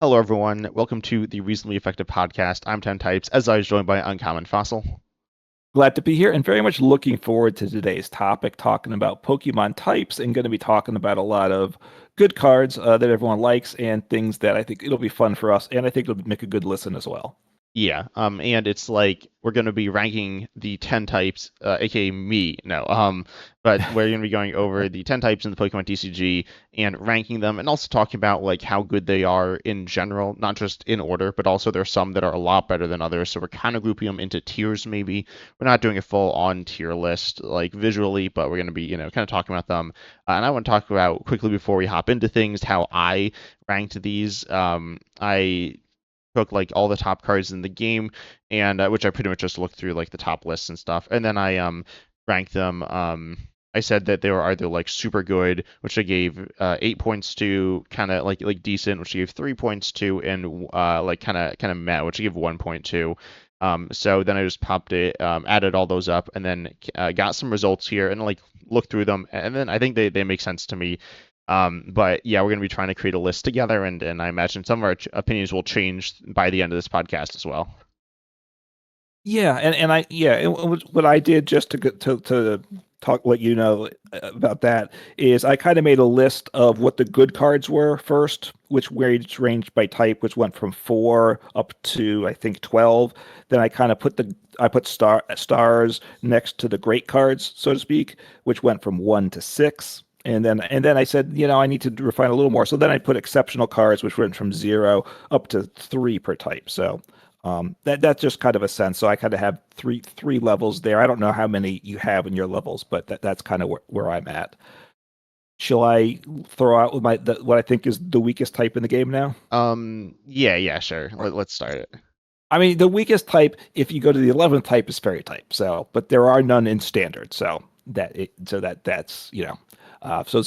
Hello, everyone. Welcome to the Reasonably Effective Podcast. I'm 10 Types, as I was joined by Uncommon Fossil. Glad to be here and very much looking forward to today's topic, talking about Pokemon types and going to be talking about a lot of good cards that everyone likes and things that I think it'll be fun for us and I think it'll make a good listen as well. Yeah, and it's like we're going to be ranking the 10 types, aka me. No, but we're going to be going over the 10 types in the Pokemon TCG and ranking them, and also talking about like how good they are in general, not just in order, but also there's some that are a lot better than others. So we're kind of grouping them into tiers, maybe. We're not doing a full-on tier list like visually, but we're going to be, kind of talking about them. And I want to talk about quickly before we hop into things how I ranked these. I took like all the top cards in the game, and which I pretty much just looked through like the top lists and stuff, and then I ranked them. I said that they were either like super good, which I gave 8 points to, kind of like decent, which I gave 3 points to, and like kind of meh, which I gave 1 point to. So then I just popped it, added all those up, and then got some results here and like looked through them, and then I think they make sense to me. But yeah, we're going to be trying to create a list together, and I imagine some of our opinions will change by the end of this podcast as well. Yeah, and I yeah, what I did just to talk let you know about that is I kind of made a list of what the good cards were first, which ranged by type, which went from 4 up to I think 12. Then I put stars next to the great cards, so to speak, which went from 1 to 6. And then I said, I need to refine a little more. So then I put exceptional cards, which went from 0 up to 3 per type. So that's just kind of a sense. So I kind of have three levels there. I don't know how many you have in your levels, but that's kind of where I'm at. Shall I throw out with what I think is the weakest type in the game now? Yeah, sure. Let's start it. I mean, the weakest type, if you go to the 11th type, is fairy type. So, but there are none in standard. So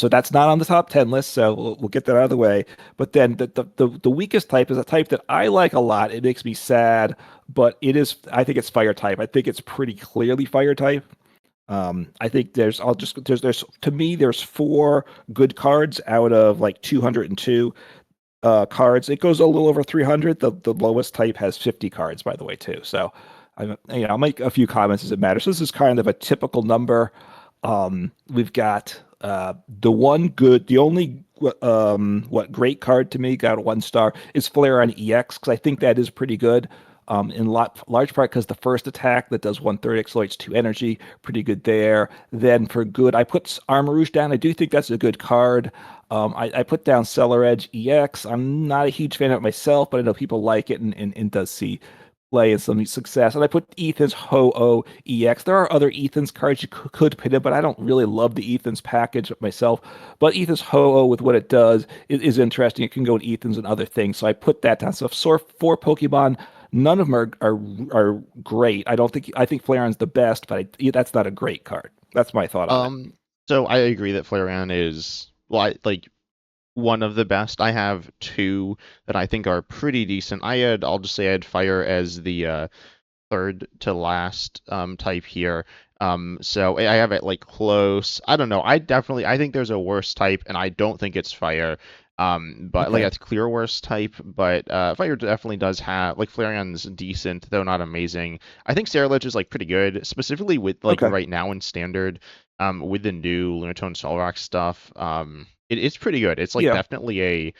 that's not on the top 10 list. So we'll get that out of the way. But then the weakest type is a type that I like a lot. It makes me sad, but I think it's fire type. I think it's pretty clearly fire type. I think there's to me there's 4 good cards out of like 202 cards. It goes a little over 300. The lowest type has 50 cards, by the way, too. So I'll make a few comments as it matters. So this is kind of a typical number. We've got the only what great card to me got a 1 star is Flareon EX because I think that is pretty good. In large part because the first attack that does 1/3 exploits 2 energy, pretty good there. Then for good, I put Armarouge down. I do think that's a good card. I put down Cellar Edge EX. I'm not a huge fan of it myself, but I know people like it and does see play and some success. And I put Ethan's Ho-Oh EX. There are other Ethan's cards you could put in, but I don't really love the Ethan's package myself. But Ethan's Ho-Oh with what it does is interesting. It can go with Ethan's and other things. So I put that down. So 4 Pokemon, none of them are great. I think Flareon's the best, but that's not a great card. That's my thought on it. So I agree that Flareon is like one of the best. I have two that I think are pretty decent. I'll just say I had Fire as the third to last type here. So I have it like close. I don't know. I think there's a worse type, and I don't think it's Fire. But like Okay. that's clear worst type, but Fire definitely does have like Flareon's decent, though not amazing. I think Lich is like pretty good, specifically with like Okay. right now in standard, with the new Lunatone Solrock stuff. It's pretty good. It's like Yeah. definitely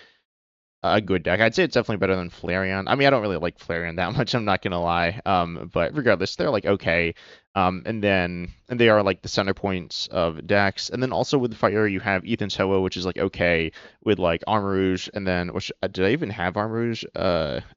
a good deck. I'd say it's definitely better than Flareon. I mean, I don't really like Flareon that much, I'm not gonna lie. But regardless, they're like okay. And they are like the center points of decks. And then also with Fire, you have Ethan's Ho-Oh, which is like okay with like Armarouge, and then which did I even have Armarouge?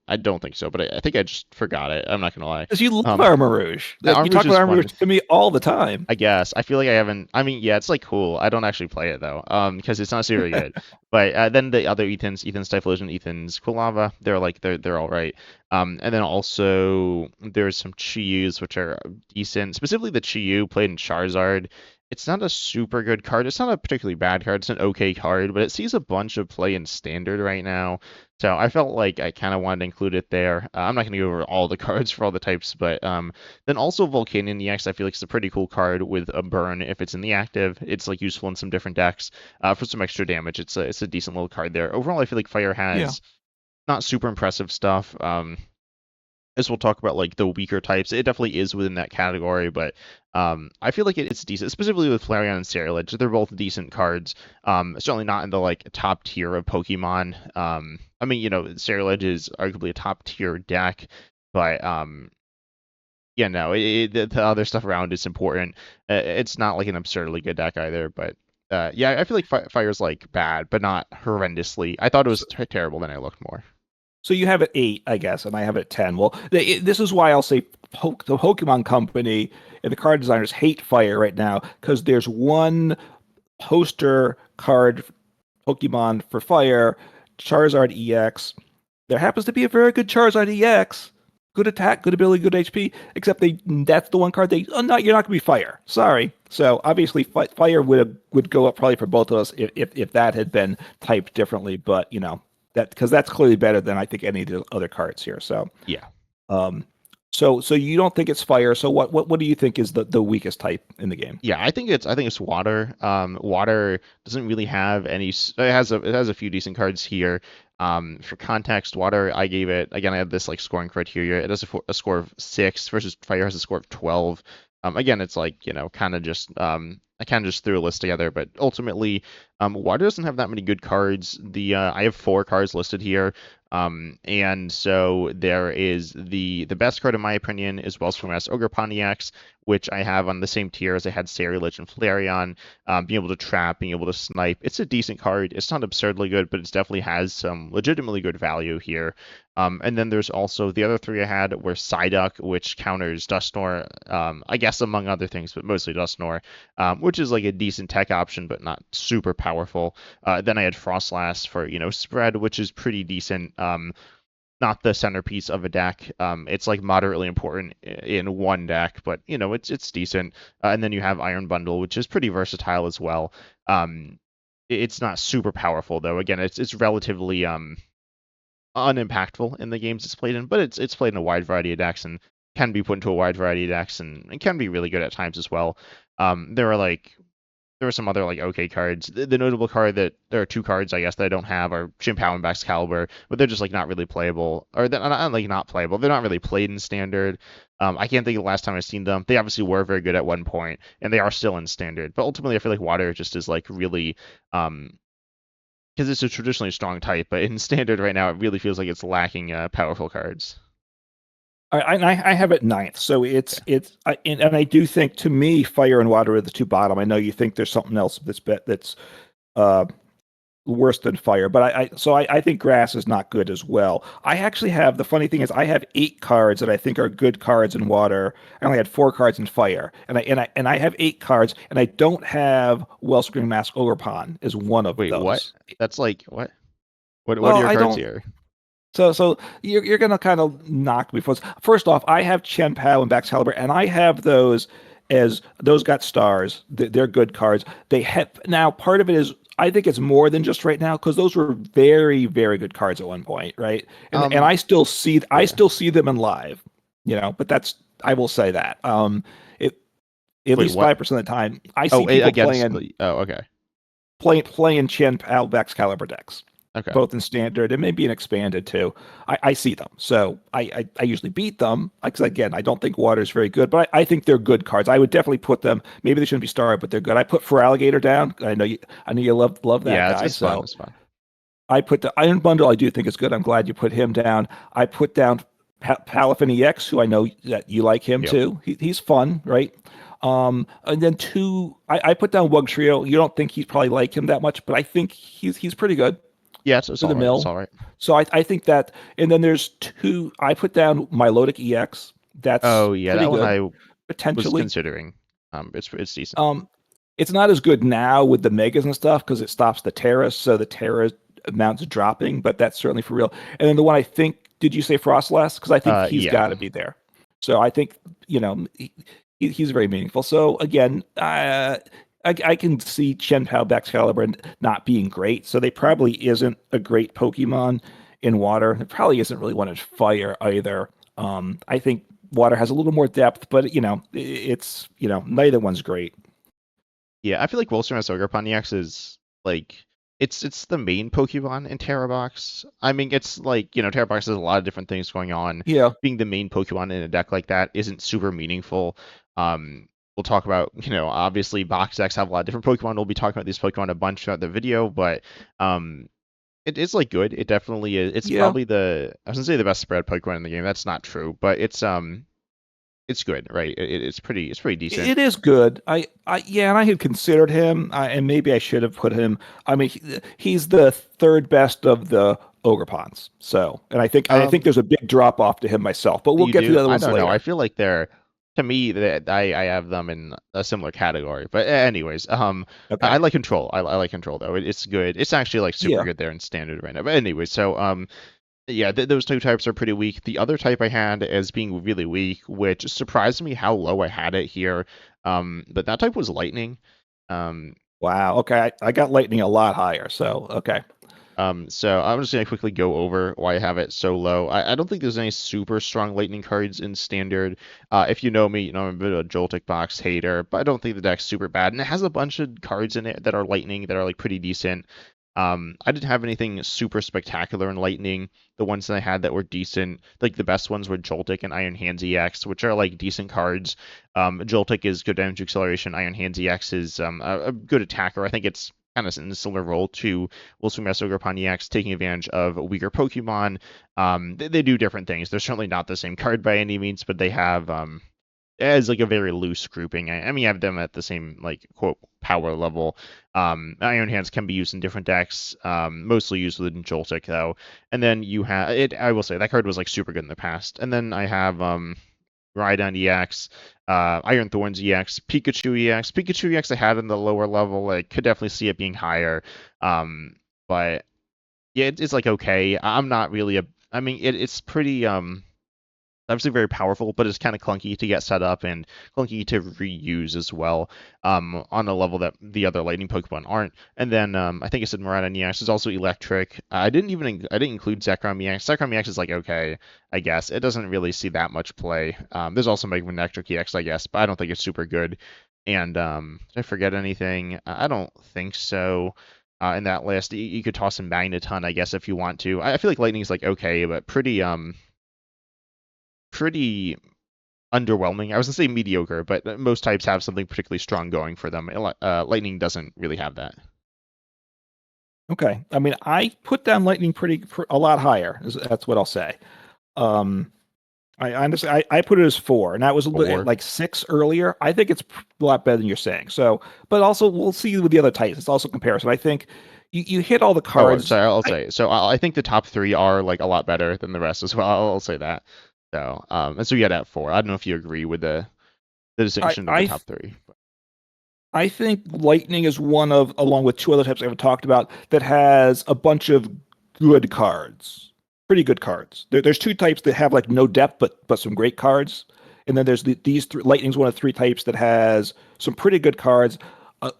I don't think so, but I think I just forgot it. I'm not gonna lie. Because you love Um, Armarouge. You Armarouge talk is about fun. Armarouge to me all the time. I guess. I feel like I haven't. I mean, yeah, it's like cool. I don't actually play it though, because it's not super good. But then the other Ethan's Typhlosion, Ethan's Quilava, they're all right. And then also there's some Chiyus which are decent. Specifically the Chiyu played in Charizard. It's not a super good card. It's not a particularly bad card. It's an okay card, but it sees a bunch of play in Standard right now. So I felt like I kind of wanted to include it there. I'm not going to go over all the cards for all the types, but then also Volcanion EX, I feel like it's a pretty cool card with a burn if it's in the active. It's like useful in some different decks for some extra damage. It's a decent little card there. Overall, I feel like Fire Yeah. has not super impressive stuff. As we'll talk about like the weaker types, it definitely is within that category, but I feel like it's decent, specifically with Flareon and Ceruledge. They're both decent cards. Certainly not in the like top tier of Pokemon. I mean, Ceruledge is arguably a top tier deck, but yeah, no, the other stuff around is important. It's not like an absurdly good deck either, but yeah, I feel like Fire's like bad, but not horrendously. I thought it was terrible, then I looked more. So you have it 8, I guess, and I have it 10. Well, this is why I'll say the Pokemon Company and the card designers hate Fire right now because there's one poster card Pokemon for Fire, Charizard EX. There happens to be a very good Charizard EX. Good attack, good ability, good HP. Except that's the one card you're not gonna be Fire. Sorry. So obviously Fire would go up probably for both of us if that had been typed differently. But that because that's clearly better than I think any of the other cards here. So Yeah. um, so you don't think it's Fire. So what do you think is the weakest type in the game? Yeah, I think it's water. Water doesn't really have any. It has a few decent cards here. For context, water I gave it again. I have this like scoring criteria. It has a score of 6 versus fire has a score of 12. Again, it's like kind of just I kind of just threw a list together, but ultimately, water doesn't have that many good cards. I have 4 cards listed here. And so there is the best card in my opinion is Wellspring Mass Ogre Pontiacs, which I have on the same tier as I had Ceruledge and Flareon. Being able to trap, being able to snipe. It's a decent card. It's not absurdly good, but it definitely has some legitimately good value here. And then there's also the other 3 I had were Psyduck, which counters Dusknoir, I guess among other things, but mostly Dusknoir, which is like a decent tech option, but not super powerful. Then I had Frostlass for, spread, which is pretty decent. Not the centerpiece of a deck. It's like moderately important in one deck, but it's decent. And then you have Iron Bundle, which is pretty versatile as well. It's not super powerful though. Again, it's relatively unimpactful in the games it's played in, but it's played in a wide variety of decks and can be put into a wide variety of decks and can be really good at times as well. There are some other like okay cards. The notable card that there are 2 cards I guess that I don't have are Chien-Pao and Baxcalibur, but they're just like not really playable, or they're not like not playable. They're not really played in standard. I can't think of the last time I've seen them. They obviously were very good at one point, and they are still in standard. But ultimately, I feel like water just is like really because it's a traditionally strong type, but in standard right now, it really feels like it's lacking powerful cards. I have it ninth, so Okay. and I do think to me Fire and Water are the 2 bottom. I know you think there's something else that's uh, worse than Fire, but I think Grass is not good as well. I actually have the funny thing is I have 8 cards that I think are good cards in Water. I only had 4 cards in Fire, and I have 8 cards, and I don't have Wellspring Mask Ogerpon as one of Wait, what? those. That's like what? What are Well, your I cards don't. here? So you're gonna kind of knock me first off. I have Chen Pao and Baxcalibur, and I have those as those got stars. They're good cards. They have now. Part of it is I think it's more than just right now because those were very very good cards at one point, right? And Um, I yeah. still see them in live, but that's I will say that. It at Wait, least what? 5% of the time I Oh, see people against playing the. Oh, okay. playing Chen Pao Baxcalibur decks Okay. both in standard and maybe in expanded too. I see them. So I usually beat them. Because again, I don't think water is very good, but I think they're good cards. I would definitely put them. Maybe they shouldn't be starred, but they're good. I put For Alligator down. I know you love that Yeah, it's guy. it's fun. So It's fun. I put the Iron Bundle. I do think is good. I'm glad you put him down. I put down Palafin EX, who I know that you like him Yep. too. He's fun, right? And then 2, I put down Wug Trio. You don't think he's probably like him that much, but I think he's pretty good Yeah, it's for all the right. It's mill. all right. So I think that, and then there's 2. I put down Milotic EX. That's Oh yeah, pretty that one good, I was potentially. considering. It's decent. Um, it's not as good now with the megas and stuff because it stops the Terra, so the Terra amount's dropping, but that's certainly for real. And then the one I think, did you say Frostlass? Because I think he's Yeah. got to be there. So I think he's very meaningful. So again, I can see Chen Pao Baxcalibur not being great. So they probably isn't a great Pokemon in water. It probably isn't really one in fire either. I think water has a little more depth, but it's neither one's great. Yeah, I feel like Wilson Ogre Pontiacs is like it's the main Pokemon in Terra Box. I mean, it's like, Terra Box has a lot of different things going on. Yeah. Being the main Pokemon in a deck like that isn't super meaningful. We'll talk about, obviously box decks have a lot of different Pokemon. We'll be talking about these Pokemon a bunch throughout the video, but um, it is like good. It definitely is. It's Yeah. probably I was gonna say the best spread Pokemon in the game. That's not true, but it's good, right? It's pretty decent. It is good. Yeah, and I had considered him, and maybe I should have put him. I mean, he's the third best of the Ogrepons. So, and I think Um, there's a big drop off to him myself. But we'll You get to the do? other I ones don't know. I later. feel like to me, that I have them in a similar category. But anyways, I Okay. like control. I like control though. It's good. It's actually like super Yeah. good there in standard right now. But anyway, so yeah, those two types are pretty weak. The other type I had as being really weak, which surprised me how low I had it here. But that type was lightning. Um, Wow. Okay. I got lightning a lot higher. So okay. so I'm just gonna quickly go over why I have it so low. I don't think there's any super strong lightning cards in standard. If you know me, you know I'm a bit of a Joltik box hater, but I don't think the deck's super bad. And it has a bunch of cards in it that are lightning that are like pretty decent. I didn't have anything super spectacular in lightning. The ones that I had that were decent, like the best ones were Joltik and Iron Hands EX, which are like decent cards. Joltik is good damage acceleration. Iron Hands EX is a good attacker. I think it's kind of in a similar role to Wilson Master Pontiacs, taking advantage of weaker Pokemon. They do different things. They're certainly not the same card by any means, but they have as like a very loose grouping. I mean, I have them at the same like quote power level. Iron Hands can be used in different decks, mostly used within Joltik though. And then you have it. I will say that card was like super good in the past. And then I have Rhydon EX, Iron Thorns EX, Pikachu EX. Pikachu EX I had in the lower level. I could definitely see it being higher. But yeah, it's like okay. I'm not really a. I mean, it's pretty obviously very powerful, but it's kind of clunky to get set up and clunky to reuse as well, on a level that the other lightning Pokemon aren't. And then I think I said Murata EX is also electric. I didn't include Zekrom EX. Zekrom EX is like okay, I guess it doesn't really see that much play. There's also Mega Electric EX, I guess, but I don't think it's super good. And did I forget anything? I don't think so. In that list, you could toss in Magneton, I guess, if you want to. I feel like Lightning is like okay, but pretty underwhelming. I was gonna say mediocre, but most types have something particularly strong going for them. Lightning doesn't really have that. Okay. I mean, I put down lightning a lot higher. That's what I'll say. Um, I honestly, I put it as 4, and that was Four. like 6 earlier. I think it's a lot better than you're saying. So, but also we'll see with the other types. It's also comparison. I think you hit all the Oh, cards. sorry, I'll say. So I think the top three are like a lot better than the rest as well. I'll say that. So and so we had at 4. I don't know if you agree with the I distinction of the I top three. I think lightning is one of, along with two other types I haven't talked about, that has a bunch of good cards, pretty good cards. There's two types that have like no depth, but some great cards, and then there's these three. Lightning's one of three types that has some pretty good cards,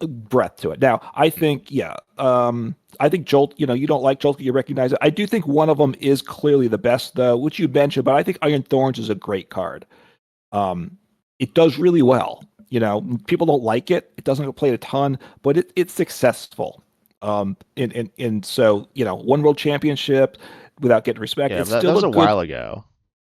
breadth to it. Now, I think, yeah, I think Jolt. You don't like Jolt, you recognize it. I do think one of them is clearly the best, though, which you mentioned. But I think Iron Thorns is a great card. Um, it does really well. People don't like it. It doesn't get played a ton, but it's successful. And so, one world championship without getting respect. Yeah, It's but that still was a a good. while ago.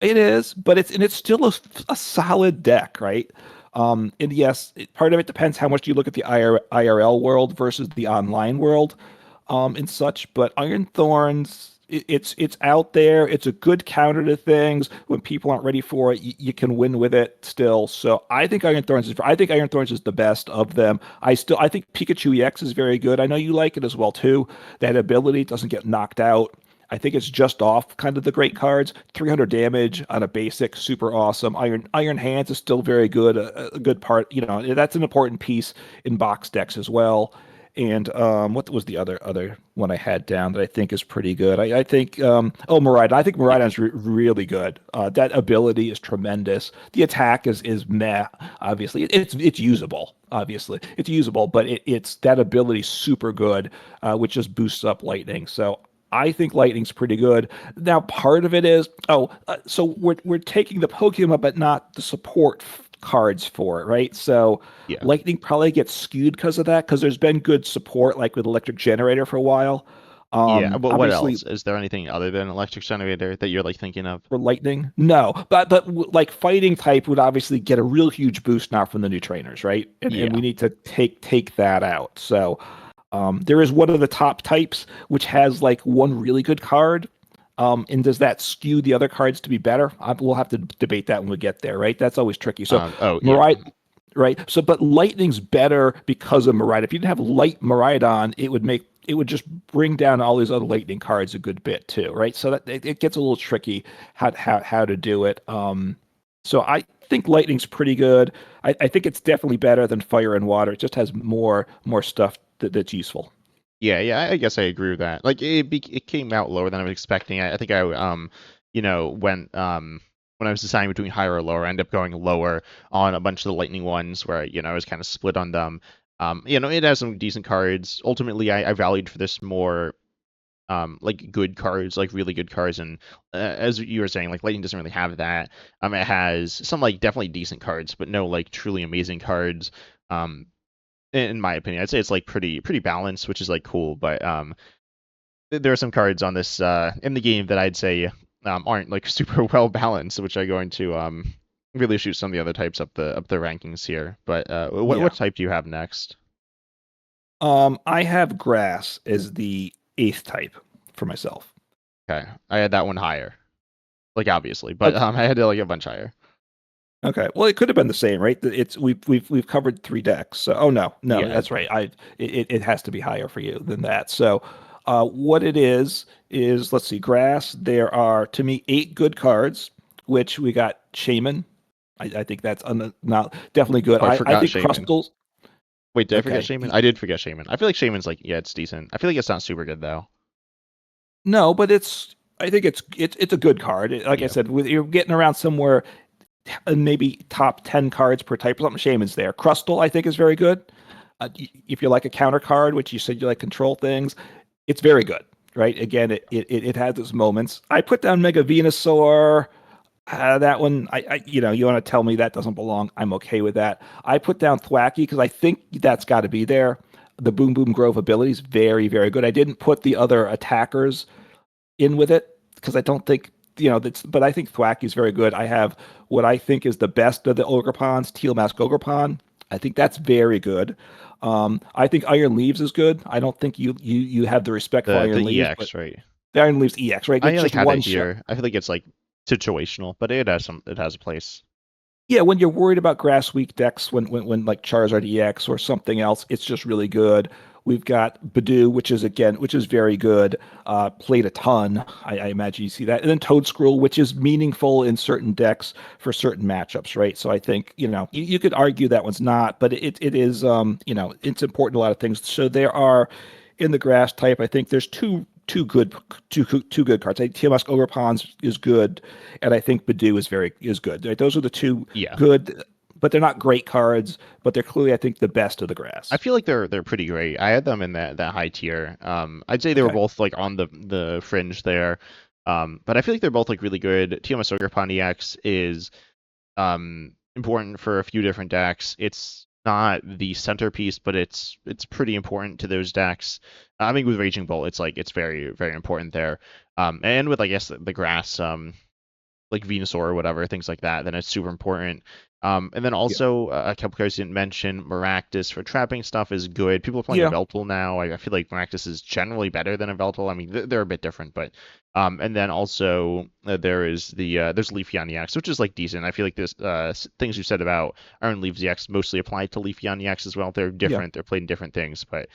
It is, but it's still a solid deck, right? And yes, part of it depends how much you look at the IRL world versus the online world, and such. But Iron Thorns, it's out there. It's a good counter to things. When people aren't ready for it, you can win with it still. So I think Iron Thorns is the best of them. I think Pikachu EX is very good. I know you like it as well too. That ability doesn't get knocked out. I think it's just off kind of the great cards. 300 damage on a basic, super awesome. Iron Hands is still very good, a good part. That's an important piece in box decks as well. And what was the other one I had down that I think is pretty good? I think Miraidon. I think Yeah, Miraidon's really good. That ability is tremendous. The attack is meh. Obviously, it's usable. Obviously, it's usable, but it's that ability super good, which just boosts up lightning. So I think lightning's pretty good. Now, part of it is so we're taking the Pokemon, but not the support cards for it, right? So Yeah. Lightning probably gets skewed because of that, because there's been good support, like with Electric Generator for a while. Yeah. But what Obviously, else? Is there anything other than electric generator that you're like thinking of? for Lightning, no, like fighting type would obviously get a real huge boost now from the new trainers, right? And we Yeah. need to take that out. So there is one of the top types which has like one really good card. And does that skew the other cards to be better? We'll have to debate that when we get there, right? That's always tricky. So, Oh, yeah. Mariah, right? So, but Lightning's better because of Miraidon. If you didn't have Light Miraidon, it would just bring down all these other Lightning cards a good bit too, right? So that it gets a little tricky how to do it. So I think Lightning's pretty good. I think it's definitely better than Fire and Water. It just has more stuff that's useful. Yeah, yeah, I guess I agree with that. Like it came out lower than I was expecting. I think I when I was deciding between higher or lower, I ended up going lower on a bunch of the lightning ones where I was kind of split on them. It has some decent cards. Ultimately, I valued for this more like good cards, like really good cards, and as you were saying, like lightning doesn't really have that. It has some like definitely decent cards, but no like truly amazing cards. Um, in my opinion, I'd say it's like pretty balanced, which is like cool. But there are some cards on this in the game that I'd say aren't like super well balanced, which are going to really shoot some of the other types up the rankings here. But what Yeah. type do you have next? I have Grass as the eighth type for myself. Okay, I had that one higher, like obviously, but Okay. I had it like a bunch higher. Okay. Well, it could have been the same, right? It's we've covered three decks. So, oh no, Yeah, that's right. It has to be higher for you than that. So, what it is let's see, Grass. There are to me eight good cards, which we got Shaman. I think that's not definitely good. oh, I I forgot think Shaman. Crustals. Wait, did I forget Okay. Shaman? I did forget Shaman. I feel like Shaman's like, yeah, it's decent. I feel like it's not super good though. No, but I think it's a good card. Like I Yeah. said, you're getting around somewhere maybe top 10 cards per type or something. Shaman's there. Crustal, I think, is very good. If you like a counter card, which you said you like control things, it's very good, right? Again, it has its moments. I put down Mega Venusaur. That one, you want to tell me that doesn't belong. I'm okay with that. I put down Thwacky because I think that's got to be there. The Boom Boom Grove ability is very, very good. I didn't put the other attackers in with it because I don't think that's. But I think Thwacky is very good. I have what I think is the best of the Ogrepons, Teal Mask Ogrepon. I think that's very good. I think Iron Leaves is good. I don't think you have the respect for The Iron Leaves, but EX, right? the Iron Leaves EX, right? I It's like just had it one shot. here. I feel like it's like situational, but it has a place. Yeah, when you're worried about grass weak decks, when like Charizard EX or something else, it's just really good. We've got Badoo, which is very good. Played a ton. I imagine you see that, and then Toadscruel, which is meaningful in certain decks for certain matchups, right? So I think you could argue that one's not, but it is it's important in a lot of things. So there are in the grass type, I think there's two good cards. I think Tiamat Ogrepons is good, and I think Badoo is good. Right? Those are the two Yeah. good, but they're not great cards. But they're clearly, I think, the best of the I grass. feel like they're pretty great. I had them in that high tier. I'd say they were Okay. both like on the fringe there. But I feel like they're both like really good. TMS Ogre Pontiacs is important for a few different decks. It's not the centerpiece, but it's pretty important to those decks. I mean, with Raging Bolt, it's like it's very very important there. And with I guess the grass, like Venusaur or whatever, things like that, then it's super important. And then Yeah. also a couple cards you didn't mention, Maractus for trapping stuff is good. People are playing Yeah. Yveltal now. I feel like Maractus is generally better than Yveltal. I mean, they're a bit different, but and then also there is there's Leafeon EX, which is like decent. I feel like this things you said about Iron Leaves EX mostly apply to Leafeon EX as well. They're Yeah. different. They're played in different things, but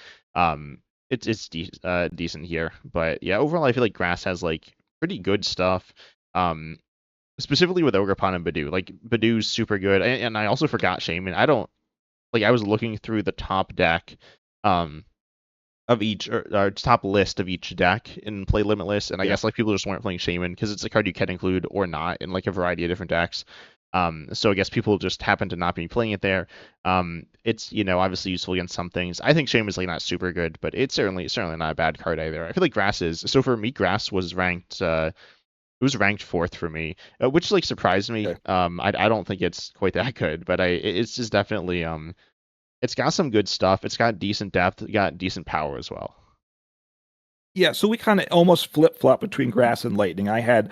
decent here. But yeah, overall, I feel like Grass has like pretty good stuff. Um, Specifically with Ogerpon and Badoo. Like Badoo's super good, and I also forgot Shaman. I don't like. I was looking through the top deck, um, of each or top list of each deck in Play Limitless, and I Yeah. guess like people just weren't playing Shaman because it's a card you can include or not in like a variety of different decks. So I guess people just happen to not be playing it there. It's obviously useful against some things. I think Shaman's like not super good, but it's certainly not a bad card either. I feel like Grass is. So for me, Grass was ranked. it was ranked fourth for me, which like surprised me. Okay. I don't think it's quite that good, but it's just definitely it's got some good stuff. It's got decent depth, it got decent power as well. Yeah, so we kind of almost flip-flop between grass and lightning. I had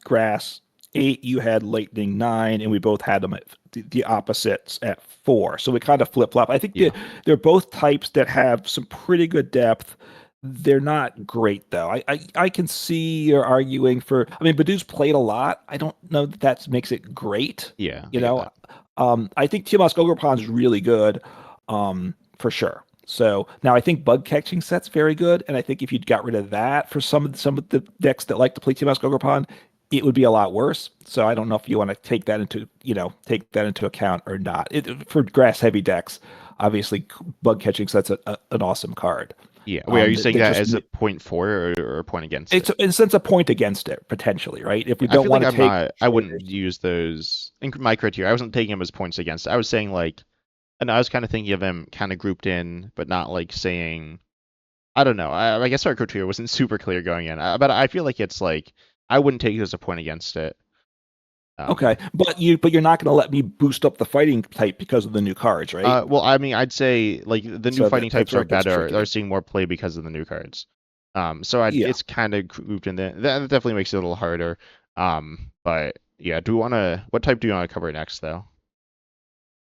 grass 8, you had lightning 9, and we both had them at the opposites at 4. So we kind of flip-flop. I think Yeah, they're both types that have some pretty good depth. They're not great though. I can see you're arguing for. I mean, Badoo's played a lot. I don't know that that makes it great. yeah, You I get know, that. I think Tiamat's Ogre is really good, for sure. So now I think bug catching set's very good, and I think if you got rid of that for some of the decks that like to play Tiamat's Ogre, it would be a lot worse. So I don't know if you want to take that into account or not. For grass heavy decks, obviously bug catching set's an awesome card. Yeah. Wait, are you saying That that just as a point for or a point against it's it? in a sense a point against it potentially, right? If we I don't feel like want to I'm take not. I wouldn't traders. use those in my criteria. I wasn't taking them as points against it. I was saying like, and I was kind of thinking of them kind of grouped in, but not like saying. I don't know. I guess our criteria wasn't super clear going in, but I feel like it's like I wouldn't take it as a point against it. Okay, but you're not going to let me boost up the fighting type because of the new cards, right? Well, I mean, I'd say like the new So fighting that's types where are it gets better. They're tricky. seeing more play because of the new cards. So Yeah. it's kind of grouped in there. That definitely makes it a little harder. But yeah, do we want to? What type do you want to cover next, though?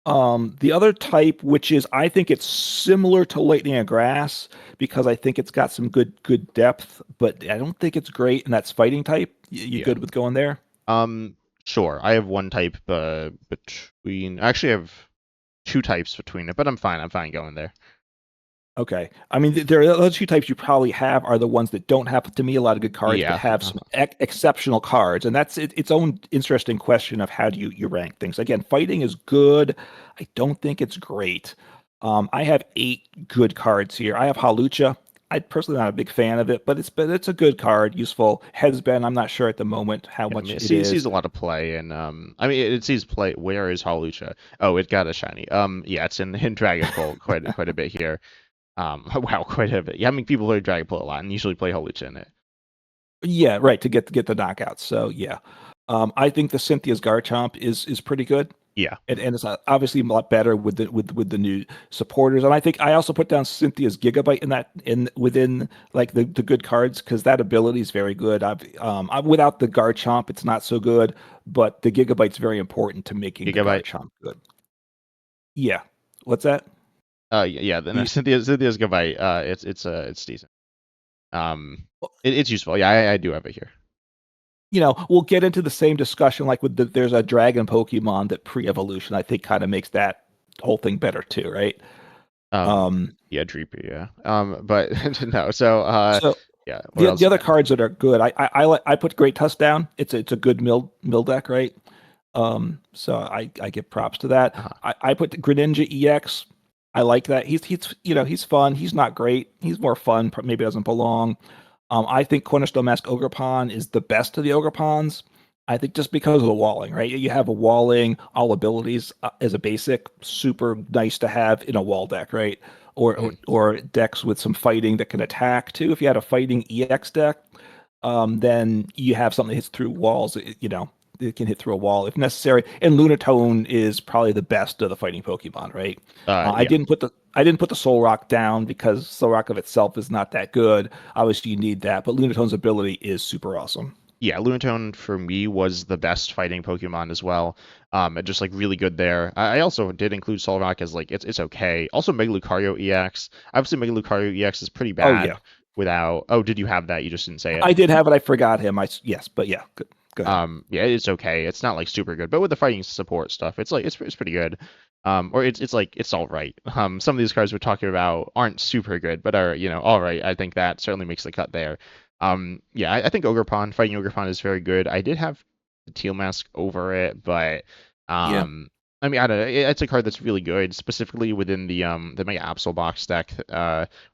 The other type, which is I think it's similar to Lightning and Grass because I think it's got some good depth, but I don't think it's great, and that's fighting type. You Yeah. good with going there? Um, sure. I have one type between. Actually, I have two types between it, but I'm fine. I'm fine going there. Okay. I mean, there are the other two types you probably have are the ones that don't have, to me, a lot of good cards, but Yeah. have some exceptional cards. And that's its own interesting question of how do you rank things. Again, fighting is good. I don't think it's great. I have 8 good cards here. I have Halucha. I personally not a big fan of it, but it's a good card, useful. Hezben, I'm not sure at the moment how Yeah, I much mean, it it sees is. a lot of play, and I mean, it sees play. Where is Hawlucha? Oh, it got a shiny. Yeah, it's in Dragonfall quite a bit here. Wow, quite a bit. Yeah, I mean, people play Dragonfall a lot and usually play Hawlucha in it. Yeah, right, to get the knockouts. So yeah. I think the Cynthia's Garchomp is pretty good. Yeah, And it's obviously a lot better with the new supporters. And I think I also put down Cynthia's Gigabyte in that in within like the good cards because that ability is very good. Without the Garchomp, it's not so good, but the Gigabyte's very important to making the Gigabyte. Garchomp good. Yeah. What's that? Yeah. Then You, Cynthia's Gigabyte. It's decent. Um, it's useful. Yeah, I do have it here. we'll get into the same discussion like there's a dragon Pokemon that pre-evolution I think kind of makes that whole thing better too, right? Um, Um, yeah, Dreepy. Yeah. But no. So so yeah. What the else you other got? cards that are good, I put Great Tusk down. It's a good mill deck, right? So I give props to that. Uh-huh. I put the Greninja EX. I like that. He's fun. He's not great. He's more fun. Maybe doesn't belong. I think Cornerstone Mask Ogerpon is the best of the Ogerpons. I think just because of the walling, right? You have a walling, all abilities as a basic, super nice to have in a wall deck, right? Or decks with some fighting that can attack too. If you had a fighting EX deck, then you have something that hits through walls. It can hit through a wall if necessary. And Lunatone is probably the best of the fighting Pokemon, right? Yeah. I didn't put the Soul Rock down because Soul Rock of itself is not that good. Obviously, you need that, but Lunatone's ability is super awesome. Yeah, Lunatone for me was the best fighting Pokemon as well. And just like really good there. I also did include Solrock as like it's okay. Also Mega Lucario EX. Obviously Mega Lucario EX is pretty Oh yeah, bad without. Oh, did you have that? You just didn't say it. I did have it. I forgot him. Yes, but yeah, go ahead. Yeah, it's okay. It's not like super good, but with the fighting support stuff, it's like it's pretty good. Or it's like it's all right. Some of these cards we're talking about aren't super good, but are all right. I think that certainly makes the cut there. Yeah, I think Ogerpon, fighting Ogerpon is very good. I did have the Teal Mask over it, but Yeah, um, I mean, I don't know. It's a card that's really good, specifically within the Mega Absol box deck,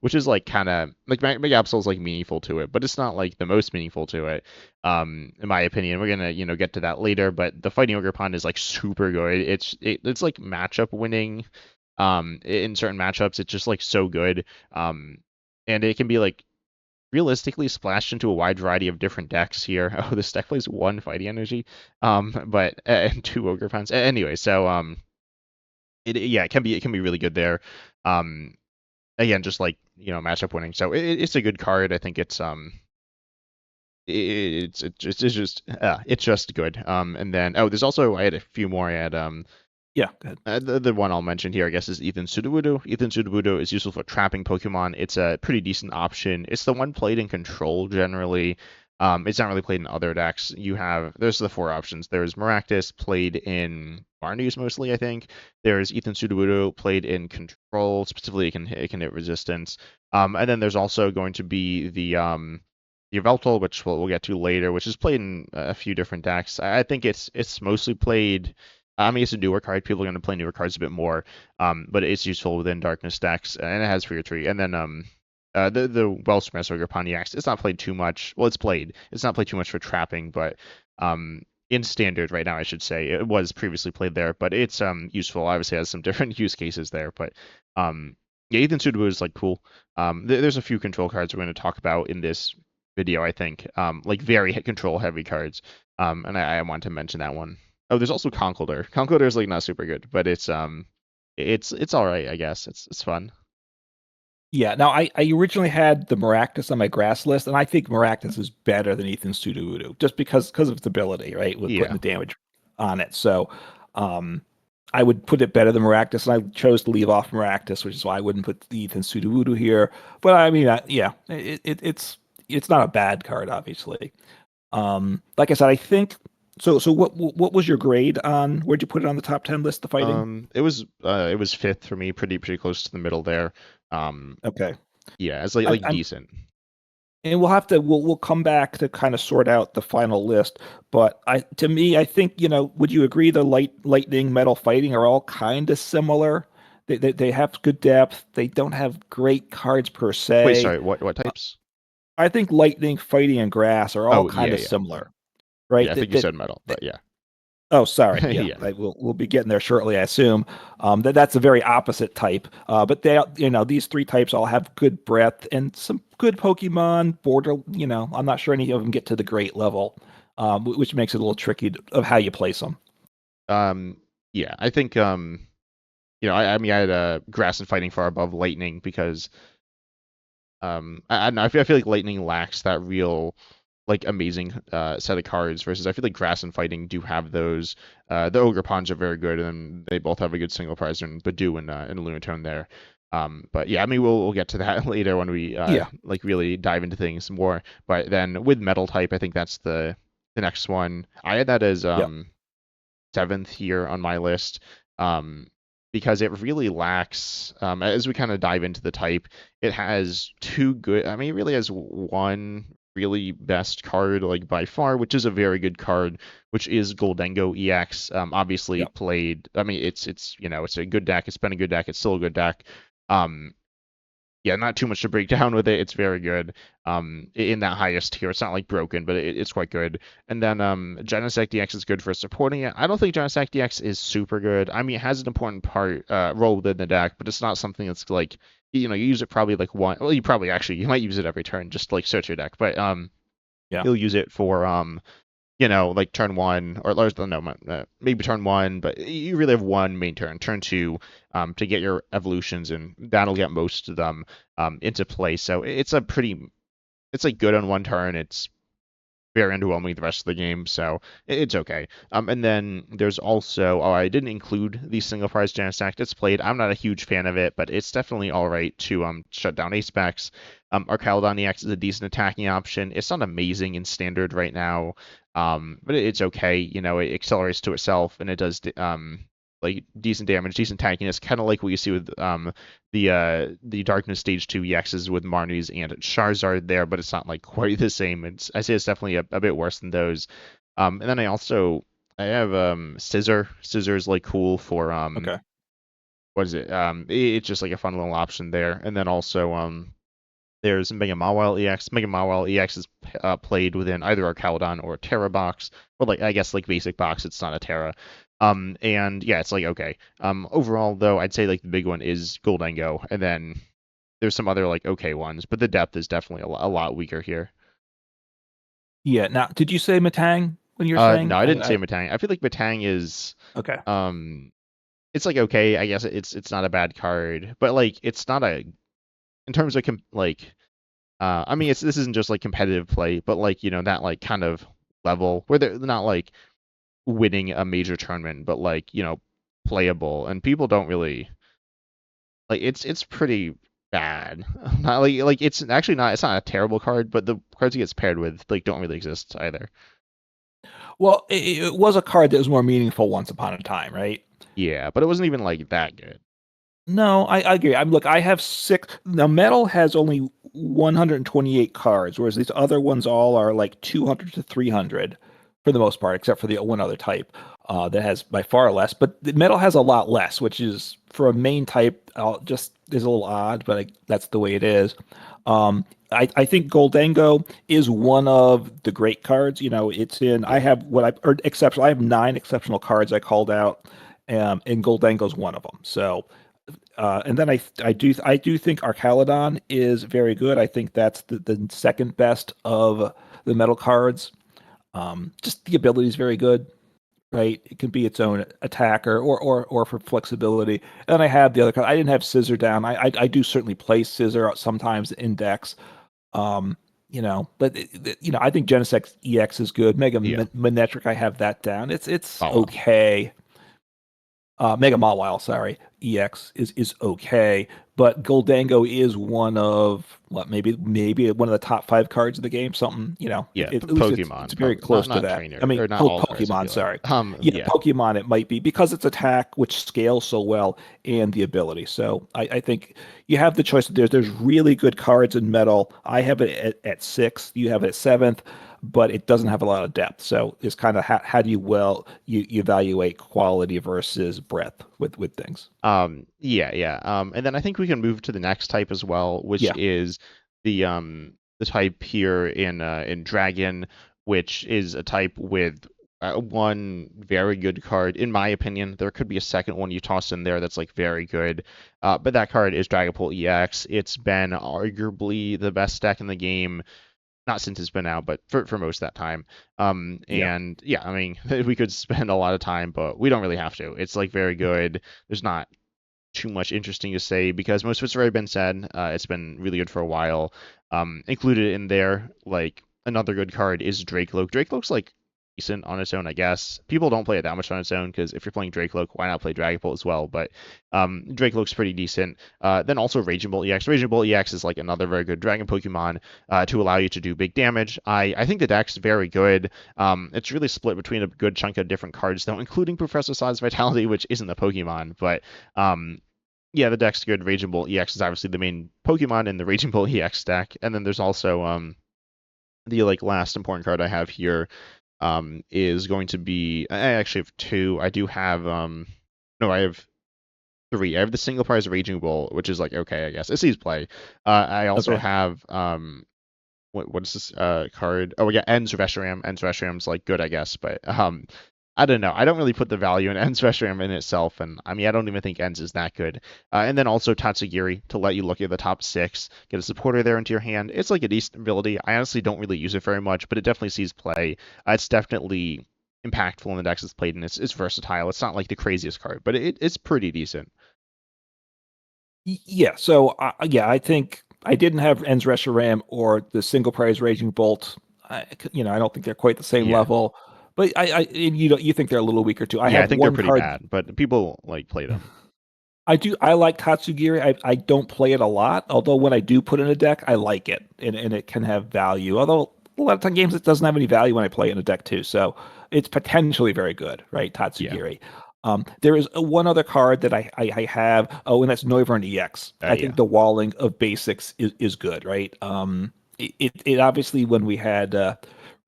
which is like kind of like Mega Absol is like meaningful to it, but it's not like the most meaningful to it in my opinion. We're gonna, get to that later, but the Fighting Ogre Pond is like super good. It's like matchup winning. In certain matchups, it's just like so good. And it can be like realistically splashed into a wide variety of different decks here. Oh, this deck plays one fighting energy, but and two ogre pounds. Anyway, so it yeah, it can be really good there. Um, again, just like matchup winning. So it's a good card. I think it's just good. And then there's also I had a few more. I had Yeah, go ahead. the one I'll mention here, I guess, is Ethan Sudowoodo. Ethan Sudowoodo is useful for trapping Pokemon. It's a pretty decent option. It's the one played in control generally. It's not really played in other decks. There's the four options. There's Maractus played in Barneys mostly, I think. There's Ethan Sudowoodo played in control. Specifically, it can hit resistance. And then there's also going to be the Yveltal, which we'll get to later, which is played in a few different decks. I think it's mostly played. I mean, it's a newer card. People are going to play newer cards a bit more, but it's useful within Darkness decks, and it has Fear Tree. And then the Wellspring Ogre Pontiacs, it's not played too much. Well, it's played. It's not played too much for trapping, but in Standard right now, I should say, it was previously played there, but it's useful. Obviously, has some different use cases there, but yeah, Ethan Sudoku is like cool. There's a few control cards we're going to talk about in this video, I think, like very control heavy cards, and I want to mention that one. Oh, there's also Conkeldurr. Conkeldurr is like not super good, but it's all right, I guess. It's fun. Yeah. Now, I originally had the Maractus on my grass list, and I think Maractus is better than Ethan Sudowoodo just because of its ability, right, with putting Yeah. the damage on it. So, um, I would put it better than Maractus, and I chose to leave off Maractus, which is why I wouldn't put the Ethan Sudowoodo here. But I mean, yeah, it's not a bad card, obviously. Like I said, I think so. So what was your grade on? Where'd you put it on the top 10 list? The fighting. It was fifth for me, pretty close to the middle there. Um, Okay. yeah, it's like I'm decent. and we'll come back to kind of sort out the final list. But to me, I think would you agree the lightning, metal, fighting are all kind of similar? They have good depth. They don't have great cards per Wait, se. sorry, what Uh, types? I think lightning, fighting, and grass are all Oh, kind yeah, of yeah. similar, right? Yeah, I think you said metal, but yeah. Oh, sorry. Yeah, Yeah. we'll be getting there shortly, I assume. That's a very opposite type. But these three types all have good breadth and some good Pokemon. I'm not sure any of them get to the great level, which makes it a little tricky of how you place them. Um, yeah, I think I mean I had grass and fighting far above lightning because I don't know, I feel like lightning lacks that real like amazing set of cards versus I feel like grass and fighting do have those. The ogre pawns are very good, and they both have a good single prize in Badoo and Lunatone there. But yeah, I mean we'll get to that later when we Yeah. like really dive into things more. But then with metal type, I think that's the next one. I had that as Yep. seventh here on my list. Um, because it really lacks, as we kind of dive into the type, it has two good, I mean, it really has one really best card, like by far, which is a very good card, which is Goldengo EX. Obviously Yep. played, I mean, it's a good deck, it's been a good deck, it's still a good deck. Um, yeah, not too much to break down with it. It's very good. In that highest tier, it's not like broken, but it's quite good. And then Genesect DX is good for supporting it. I don't think Genesect DX is super good. I mean, it has an important role within the deck, but it's not something that's like you use it probably like one. Well, you might use it every turn, just like search your deck, but Yeah. you'll use it for like turn one or no, maybe turn one, but you really have one main turn. Turn two, to get your evolutions, and that'll get most of them into play. So it's like good on one turn. It's very underwhelming the rest of the game, so it's okay. And then there's also, I didn't include the single prize Genesect. It's played. I'm not a huge fan of it, but it's definitely all right to shut down ace specs. Archaludon EX is a decent attacking option. It's not amazing in standard right now, but it's okay. It accelerates to itself and it does like decent damage, decent tankiness, kind of like what you see with the Darkness Stage 2 EXs with Marnies and Charizard there, but it's not like quite the same. I say it's definitely a bit worse than those. And then I have Scissor. Scissor is like cool for Okay. what is it? It's just like a fun little option there. And then also there's Mega Mawile EX. Mega Mawile EX is played within either Archaludon or Terra box, or like I guess like basic box. It's not a Terra. And yeah, it's like okay. Overall though, I'd say like the big one is Goldengo, and then there's some other like okay ones, but the depth is definitely a lot weaker here. Yeah. Now, did you say Matang when you were saying? No, I didn't say Matang. I feel like Matang is Okay. um it's like okay, I guess it's not a bad card, but like it's not a in terms of like I mean it's this isn't just like competitive play, but like that like kind of level where they're not like winning a major tournament, but like playable, and people don't really like it's pretty bad. Not like it's actually not it's not a terrible card, but the cards it gets paired with like don't really exist either. Well, it was a card that was more meaningful once upon a time, right? Yeah, but it wasn't even like that good. No, I agree. I'm look. I have six. Now, Metal has only 128 cards, whereas these other ones all are like 200 to 300 for the most part, except for the one other type that has by far less. But the Metal has a lot less, which is for a main type, just is a little odd, but that's the way it is. I think Goldango is one of the great cards. It's in. I Yeah. have what I or exceptional. I have nine exceptional cards I called out, and Goldango's one of them. So. And then I do think Archaludon is very good. I think that's the second best of the metal cards. Just the ability is very good, right? It can be its own attacker or for flexibility. And I have the other card. I didn't have Scissor down. I do certainly play Scissor sometimes in decks. Um, but I think Genesect EX is good. Mega Yeah. Manetric, I have that down. It's Oh well. okay. Mega Mawile, sorry, EX is okay, but Goldango is one of what maybe one of the top five cards of the game. Something Yeah, at least it's Pokemon very probably not close to not that. I trainer mean, or not all cards. I Pokemon, feel like. sorry, yeah, Yeah. Pokemon it might be because it's attack which scales so well and the ability. So I think you have the choice. There's really good cards in Metal. I have it at sixth. You have it at seventh, but it doesn't have a lot of depth. So it's kind of how do you evaluate quality versus breadth with things. Yeah. And then I think we can move to the next type as well, which Yeah. is the type here in Dragon, which is a type with one very good card. In my opinion, there could be a second one you toss in there that's like very good. But that card is Dragapult EX. It's been arguably the best deck in the game, not since it's been out, but for most of that time. Yeah. And yeah, I mean, we could spend a lot of time, but we don't really have to. It's like very good. There's not too much interesting to say because most of it's already been said. It's been really good for a while. Included in there, like another good card is Dracloak. Dracloak's like decent on its own, I guess. People don't play it that much on its own because if you're playing Dracloak, why not play Dragapult as well? But Dracloak's pretty decent. Then also Raging Bolt EX. Raging Bolt EX is like another very good Dragon Pokemon to allow you to do big damage. I think the deck's very good. It's really split between a good chunk of different cards, though, including Professor Size Vitality, which isn't a Pokemon, but yeah, the deck's good. Raging Bolt EX is obviously the main Pokemon in the Raging Bolt EX deck, and then there's also the like last important card I have here is going to be I actually have two. I do have no, I have three. I have the single prize Raging Bolt, which is like okay, I guess it sees play. I also Okay. have what is this card? Oh yeah, Ends Reshiram. Ends Reshiram's like good, I guess, but I don't know. I don't really put the value in Ends Reshiram in itself, and I mean I don't even think Ends is that good. And then also Tatsugiri to let you look at the top six, get a supporter there into your hand. It's like a decent ability. I honestly don't really use it very much, but it definitely sees play. It's definitely impactful in the decks it's played, and it's versatile. It's not like the craziest card, but it's pretty decent. Yeah. So yeah, I think I didn't have Ends Reshiram or the single prize Raging Bolt. I don't think they're quite the same Yeah. level, but you think they're a little weaker too. I Yeah, I have think they're one pretty card. bad, but people like play them. I like Tatsugiri. I don't play it a lot, although when I do put in a deck, I like it and it can have value. Although a lot of time games it doesn't have any value when I play it in a deck too. So it's potentially very good, right? Yeah. Tatsugiri. There is one other card that I have. Oh, and that's Noivern EX. I Yeah. think the walling of basics is good, right? It obviously when we had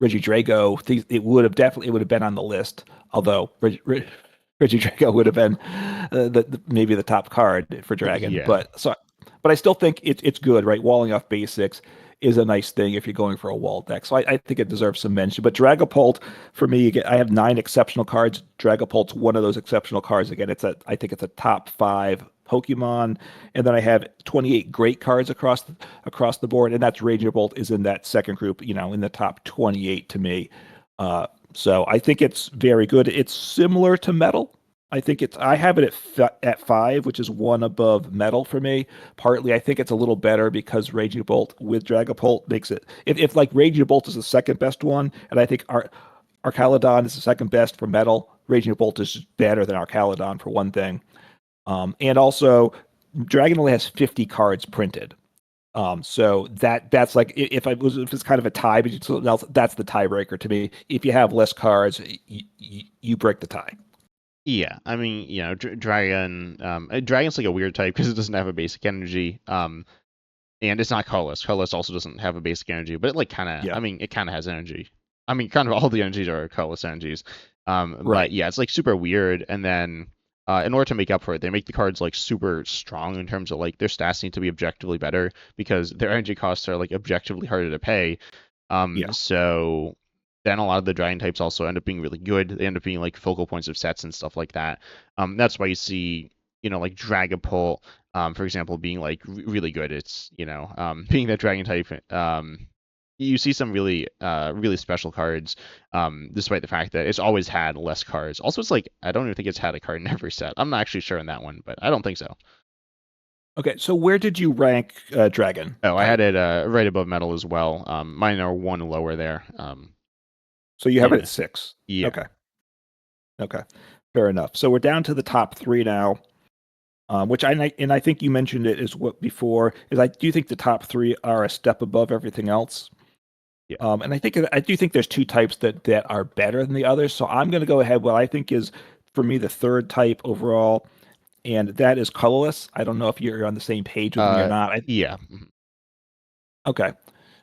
Reggie Drago, it would have been on the list. Although Reggie Drago would have been maybe the top card for Dragon, Yeah. but I still think it's good, right? Walling off basics is a nice thing if you're going for a wall deck. So I think it deserves some mention. But Dragapult, for me, again, I have nine exceptional cards. Dragapult's one of those exceptional cards. Again, I think it's a top five Pokemon, and then I have 28 great cards across the board, and that's Raging Bolt is in that second group, in the top 28 to me. So I think it's very good. It's similar to Metal. I have it at 5, which is one above Metal for me. Partly, I think it's a little better because Raging Bolt with Dragapult makes it. If like Raging Bolt is the second best one, and I think Archaludon is the second best for Metal, Raging Bolt is better than Archaludon for one thing. And also, Dragon only has 50 cards printed. So that's like if it's kind of a tie between something else, that's the tiebreaker to me. If you have less cards, you break the tie. Yeah, I mean, Dragon's like a weird type because it doesn't have a basic energy. And it's not colorless. Colorless also doesn't have a basic energy, but it like kind of, Yeah, I mean, it kind of has energy. I mean, kind of all the energies are colorless energies. But right. yeah, it's like super weird. And then, in order to make up for it, they make the cards like super strong in terms of like their stats need to be objectively better because their energy costs are like objectively harder to pay. Yeah. So then a lot of the dragon types also end up being really good. They end up being like focal points of sets and stuff like that. That's why you see, like Dragapult, for example, being like really good. It's, being that dragon type, you see some really special cards, despite the fact that it's always had less cards. Also, it's like I don't even think it's had a card in every set. I'm not actually sure on that one, but I don't think so. Okay, so where did you rank Dragon Oh, I had type? it right above metal as well. Mine are one lower there. So you have it Yeah, at 6. yeah, Okay, okay, fair enough. So we're down to the top 3 now. Which I think you mentioned it as what before is I do think the top 3 are a step above everything else. yeah. And I do think there's two types that are better than the others. So I'm going to go ahead. What I think is for me the third type overall, and that is colorless. I don't know if you're on the same page with me or Uh, not. yeah. Okay.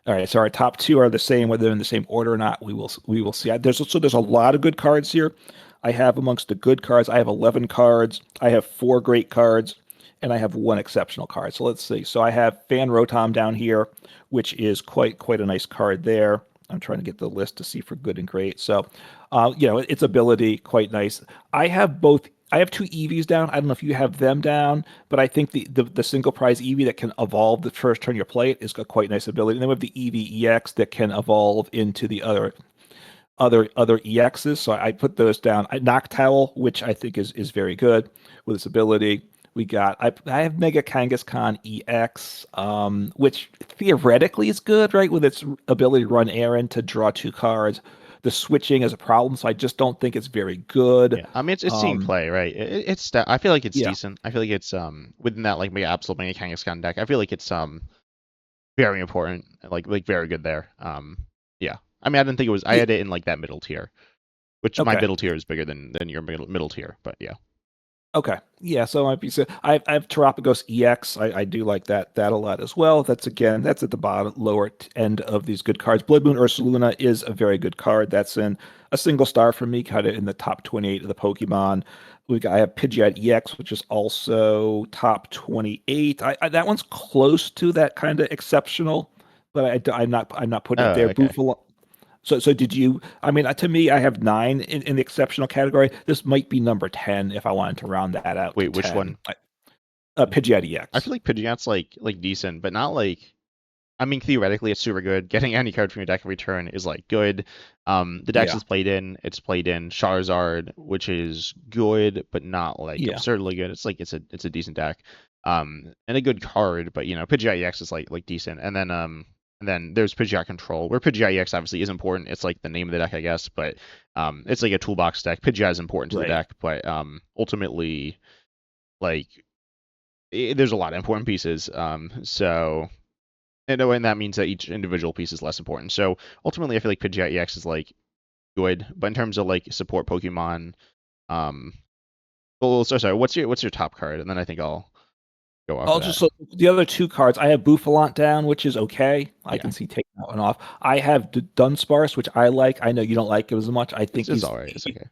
All right. So our top 2 are the same, whether they're in the same order or not. We will see. There's a lot of good cards here. I have amongst the good cards. I have 11 cards. I have 4 great cards, and I have 1 exceptional card. So let's see. So I have Fan Rotom down here, which is quite a nice card there. I'm trying to get the list to see for good and great. So, its ability quite nice. I have both. I have 2 EVs down. I don't know if you have them down, but I think the single prize EV that can evolve the first turn you play it is a quite nice ability. And then we have the EV EX that can evolve into the other EXs. So I put those down. Noctowl, which I think is very good with its ability. I have Mega Kangaskhan EX, which theoretically is good, right? With its ability to run errand to draw 2 cards. The switching is a problem, so I just don't think it's very good. Yeah, I mean it's seeing Um, play, right? I feel like it's yeah, decent. I feel like it's within that like Mega Absol Mega Kangaskhan deck. I feel like it's very important, like very good there. Yeah. I mean I didn't think it was. I yeah, had it in like that middle tier, which my okay. middle tier is bigger than your middle tier, but yeah. Okay. Yeah, so it might be so I have Terapagos EX. I do like that a lot as well. That's at the bottom lower end of these good cards. Blood Moon Ursaluna is a very good card. That's in a single star for me, kind of in the top 28 of the Pokemon. I have Pidgeot EX, which is also top 28. That one's close to that kind of exceptional, but I'm not putting it Oh, there. okay. Buffalo. So did you? I mean, to me, I have 9 in the exceptional category. This might be number 10 if I wanted to round that out to Wait, which 10. one? Pidgeot I EX. feel like Pidgeot's like decent, but not like I mean, theoretically, it's super good. Getting any card from your deck every turn is like good. The decks Yeah, it's played in Charizard, which is good, but not like yeah, absurdly good. It's like it's a decent deck, and a good card. But Pidgeot EX is like decent. And then there's Pidgeot Control, where Pidgeot EX obviously is important. It's like the name of the deck, I guess, but it's like a toolbox deck. Pidgeot is important to the right. deck, but ultimately, like there's a lot of important pieces. So and that means that each individual piece is less important. So ultimately, I feel like Pidgeot EX is like good, but in terms of like support Pokemon, um, well, sorry, what's your top card, and then I think I'll go off of Also, that. so the other 2 cards, I have Buffalant down, which is okay. I Yeah, can see taking that one off. I have Dunsparce, which I like. I know you don't like it as much. I think it's all right. It's okay.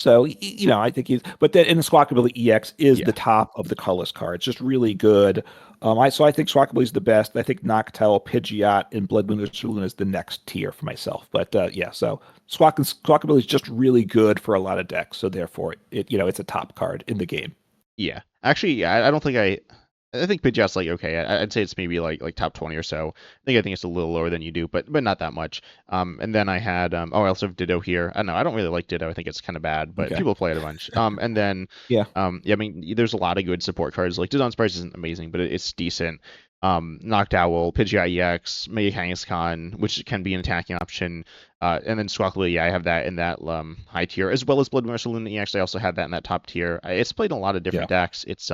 so, I think but then in the Squawkabilly EX is the Yeah, top of the colorless cards, just really good. I think Squawkabilly is the best. I think Noctowl, Pidgeot, and Blood Moon Ursaluna is the next tier for myself. But yeah, so Squawkabilly is just really good for a lot of decks. So therefore, it's a top card in the game. Yeah, actually, yeah, I don't think I think Pidgeot's like okay. I'd say it's maybe like top 20 or so. I think it's a little lower than you do, but not that much. And then I had I also have Ditto here. I don't know. I don't really like Ditto. I think it's kind of bad, but Okay. people play it a bunch. And then Yeah. yeah, I mean, there's a lot of good support cards. Like Didon's Price isn't amazing, but it's decent. Knocked Owl, Pidgeot EX, Mega Kangaskhan, which can be an attacking option. And then Squawkly, yeah, I have that in that high tier, as well as Blood Moon Luna EX. I also have that in that top tier. It's played in a lot of Yeah. different decks. It's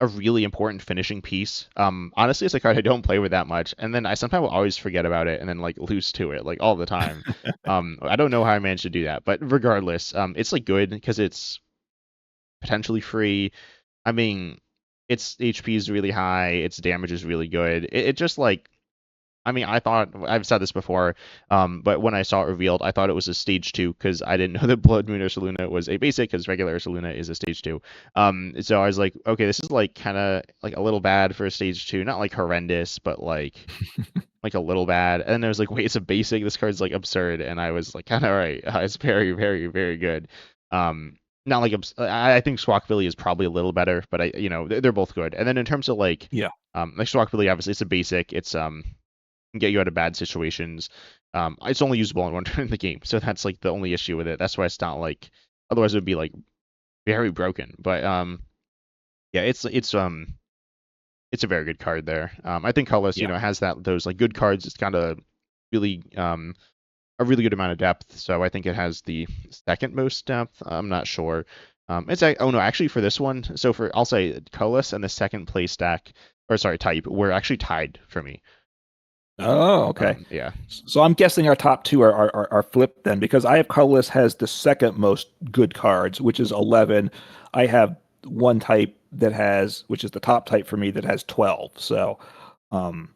a really important finishing piece. Honestly, it's a card I don't play with that much, and then I somehow will always forget about it and then like lose to it like all the time. I don't know how I managed to do that, but regardless, it's like good because it's potentially free. I mean, its HP is really high, its damage is really good. It just like I mean, I thought I've said this before, but when I saw it revealed, I thought it was a stage two because I didn't know that Blood Moon Ursaluna was a basic because regular Ursaluna is a stage two. So I was like, okay, this is like kind of like a little bad for a stage two, not like horrendous, but like a little bad. And then I was like, wait, it's a basic. This card's like absurd, and I was like, kind of right. It's very, very, very good. Not like I think Squawkbilly is probably a little better, but they're both good. And then in terms of Yeah. like Squawkbilly, obviously it's a basic. It's can get you out of bad situations. It's only usable in one turn in the game, so that's like the only issue with it. That's why it's not like otherwise it would be like very broken. But yeah, it's a very good card there. I think Colorless, Yeah. has those like good cards. It's kind of really a really good amount of depth. So I think it has the second most depth. I'm not sure. Oh no, actually for this one, so for I'll say Colorless and the second place stack, or sorry, type, were actually tied for me. Oh, okay. Yeah. So I'm guessing our top two are flipped then because I have Colorless has the second most good cards, which is 11. I have one type that has, which is the top type for me, that has 12. So, um,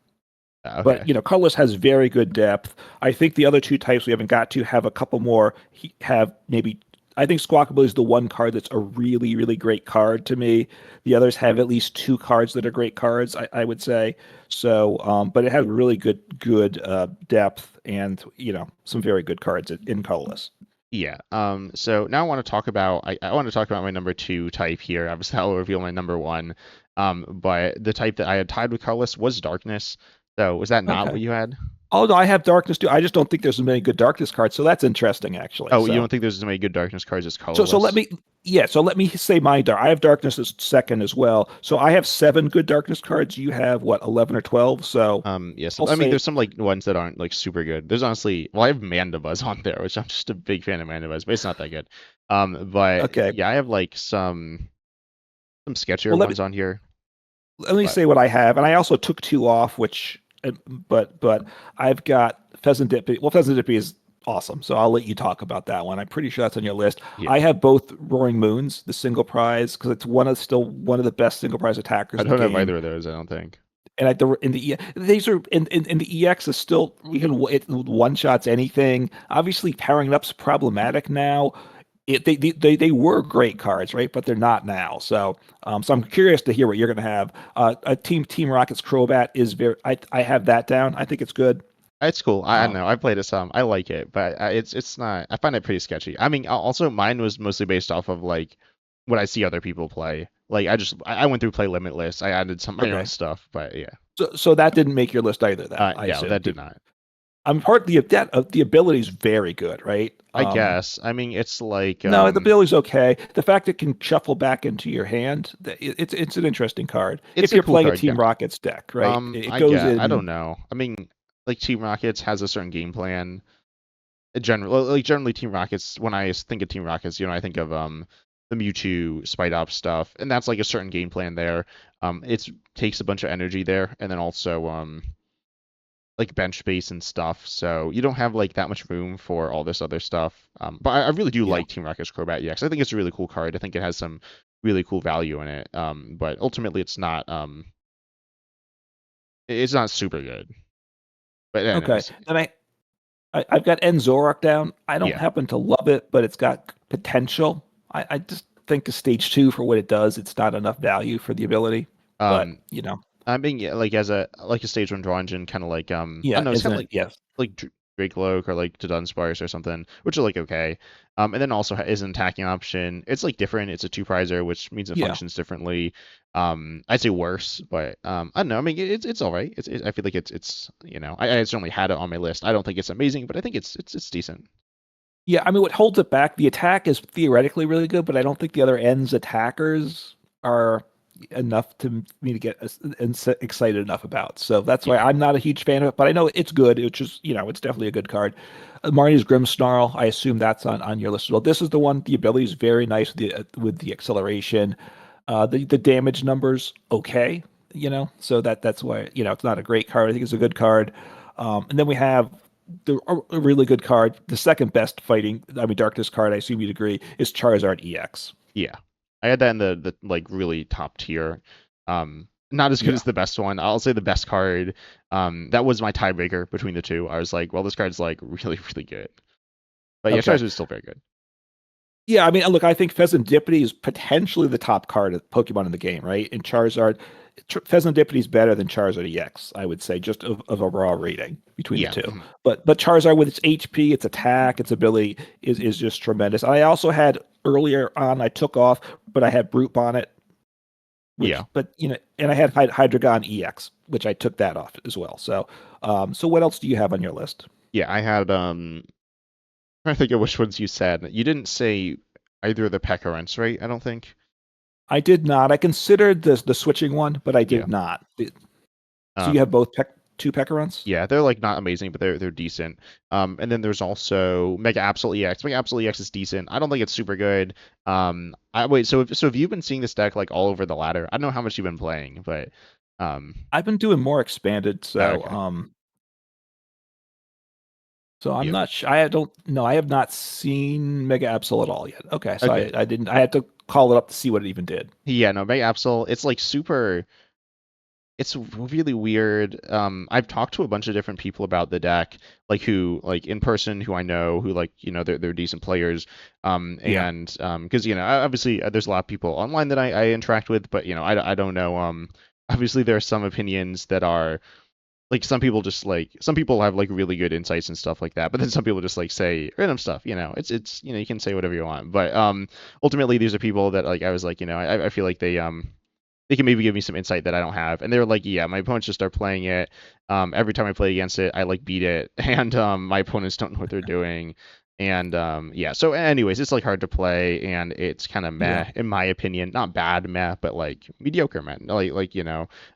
but Okay. Colorless has very good depth. I think the other two types we haven't got to have a couple more. Have maybe I think Squawkable is the one card that's a really really great card to me. The others have at least two cards that are great cards. I would say so. But it has really good depth and some very good cards in Colorless. Yeah. So now I want to talk about I want to talk about my number two type here. Obviously, I'll reveal my number one. But the type that I had tied with Colorless was Darkness. So was that not Okay. what you had? Oh no, I have Darkness too. I just don't think there's as many good Darkness cards, so that's interesting actually. Oh, you So don't think there's as many good Darkness cards as So let Colorless? me yeah, so let me say my dark. I have darkness as second as well. So I have seven good darkness cards. You have what, 11 or 12? So Yes. I'll I mean, say there's some like ones that aren't like super good. There's honestly, well, I have Mandibuzz on there, which I'm just a big fan of Mandibuzz, but it's not that good. But okay. yeah, I have like some sketchier Well, ones on here, let me but say what I have, and I also took two off, which but I've got Pheasant Dippy. Well, Pheasant Dippy is awesome, so I'll let you talk about that one. I'm pretty sure that's on your list. yeah, I have both Roaring Moons, the single prize, because it's still one of the best single prize attackers I in the don't have game. either of those. I don't think. And in the these are in the EX is still you can it one shots anything. Obviously, powering up's problematic now. They were great cards, right? But they're not now. So I'm curious to hear what you're going to have. A Team Rocket's Crobat is I have that down. I think it's good. It's cool. I Uh, know. I played it some. I like it, but it's not. I find it pretty sketchy. I mean, also mine was mostly based off of like what I see other people play. Like I went through Play Limitless. I added some of my own okay. stuff, but yeah. So that didn't make your list either. Then I No, assume. that did not. I'm part the ability is very good, right? I guess. I mean, it's like No, the Billy's okay. The fact it can shuffle back into your hand, it's an interesting card. it's If a you're cool playing a card. Team Yeah. Rockets deck, right? It I goes get. I in. don't know. I mean, like Team Rockets has a certain game plan. Generally Team Rockets. When I think of Team Rockets, I think of the Mewtwo Spite Ops stuff, and that's like a certain game plan there. It takes a bunch of energy there, and then also like bench space and stuff. So you don't have like that much room for all this other stuff. But I really do Yeah. like Team Rocket's Crobat EX. I think it's a really cool card. I think it has some really cool value in it. But ultimately it's not super good. But Okay. anyways, Then I've got Enzorok down. I don't yeah. happen to love it, but it's got potential. I just think a stage two for what it does, it's not enough value for the ability. But Um, you know, I mean, yeah, like as a stage one draw engine, kind of like I don't yeah, know. It's kind isn't of it? Yes. like Great Cloak or like to Dunsparce or something, which are like okay. And then also is an attacking option. It's like different. It's a two prizer, which means it Yeah. functions differently. I'd say worse, but I don't know. I mean, it's all right. I feel like it's I certainly had it on my list. I don't think it's amazing, but I think it's decent. Yeah, I mean, what holds it back, the attack is theoretically really good, but I don't think the other end's attackers are enough to me to get excited enough about. So that's why Yeah, I'm not a huge fan of it, but I know it's good. It's just, it's definitely a good card. Marnie's Grim Snarl, I assume that's on your list as well. This is the one, the ability is very nice with the acceleration. The damage numbers, okay, so that's why, it's not a great card. I think it's a good card. And then we have a really good card. The second best darkness card, I assume you'd agree, is Charizard EX. yeah. I had that in the like really top tier. Not as good Yeah. as the best one. I'll say the best card. That was my tiebreaker between the two. I was like, well, this card's like really really good. But yeah, Okay. Charizard is still very good. Yeah, I mean, look, I think Pheasantipity is potentially the top card of Pokemon in the game, right? And Pheasantipity is better than Charizard EX, I would say, just of a raw rating between the Yeah. two. But Charizard with its HP, its attack, its ability is just tremendous. I also had earlier on, I took off, but I had Brute Bonnet, Yeah. and I had Hydreigon EX, which I took that off as well. So what else do you have on your list? Yeah, I had trying to think of which ones you said. You didn't say either of the Pecorants, right? I don't think. I did not. I considered the switching one, but I Yeah. did not. So you have Um both two Pecorants? yeah, they're like not amazing, but they're decent. And then there's also Mega Absol EX. Mega Absol EX is decent. I don't think it's super good. I wait, so if you've been seeing this deck like all over the ladder, I don't know how much you've been playing, but um I've been doing more expanded, so okay. I'm Yeah. not sure. I don't know. I have not seen Mega Absol at all yet. Okay, so Okay. I didn't. I had to call it up to see what it even did. Yeah, no, Mega Absol, it's like super it's really weird. I've talked to a bunch of different people about the deck, like who, like in person, who I know, who like, they're decent players. Yeah. And because obviously there's a lot of people online that I interact with, but I don't know. Obviously there are some opinions that are like some people have like really good insights and stuff like that, but then some people just like say random stuff. It's you can say whatever you want, but ultimately these are people that like I was like I feel like they can maybe give me some insight that I don't have. And they were like, yeah, my opponents just start playing it. Every time I play against it, I like beat it, and my opponents don't know what they're doing. And yeah, so anyways, it's like hard to play, and it's kind of Yeah. meh in my opinion. Not bad meh, but like mediocre meh, like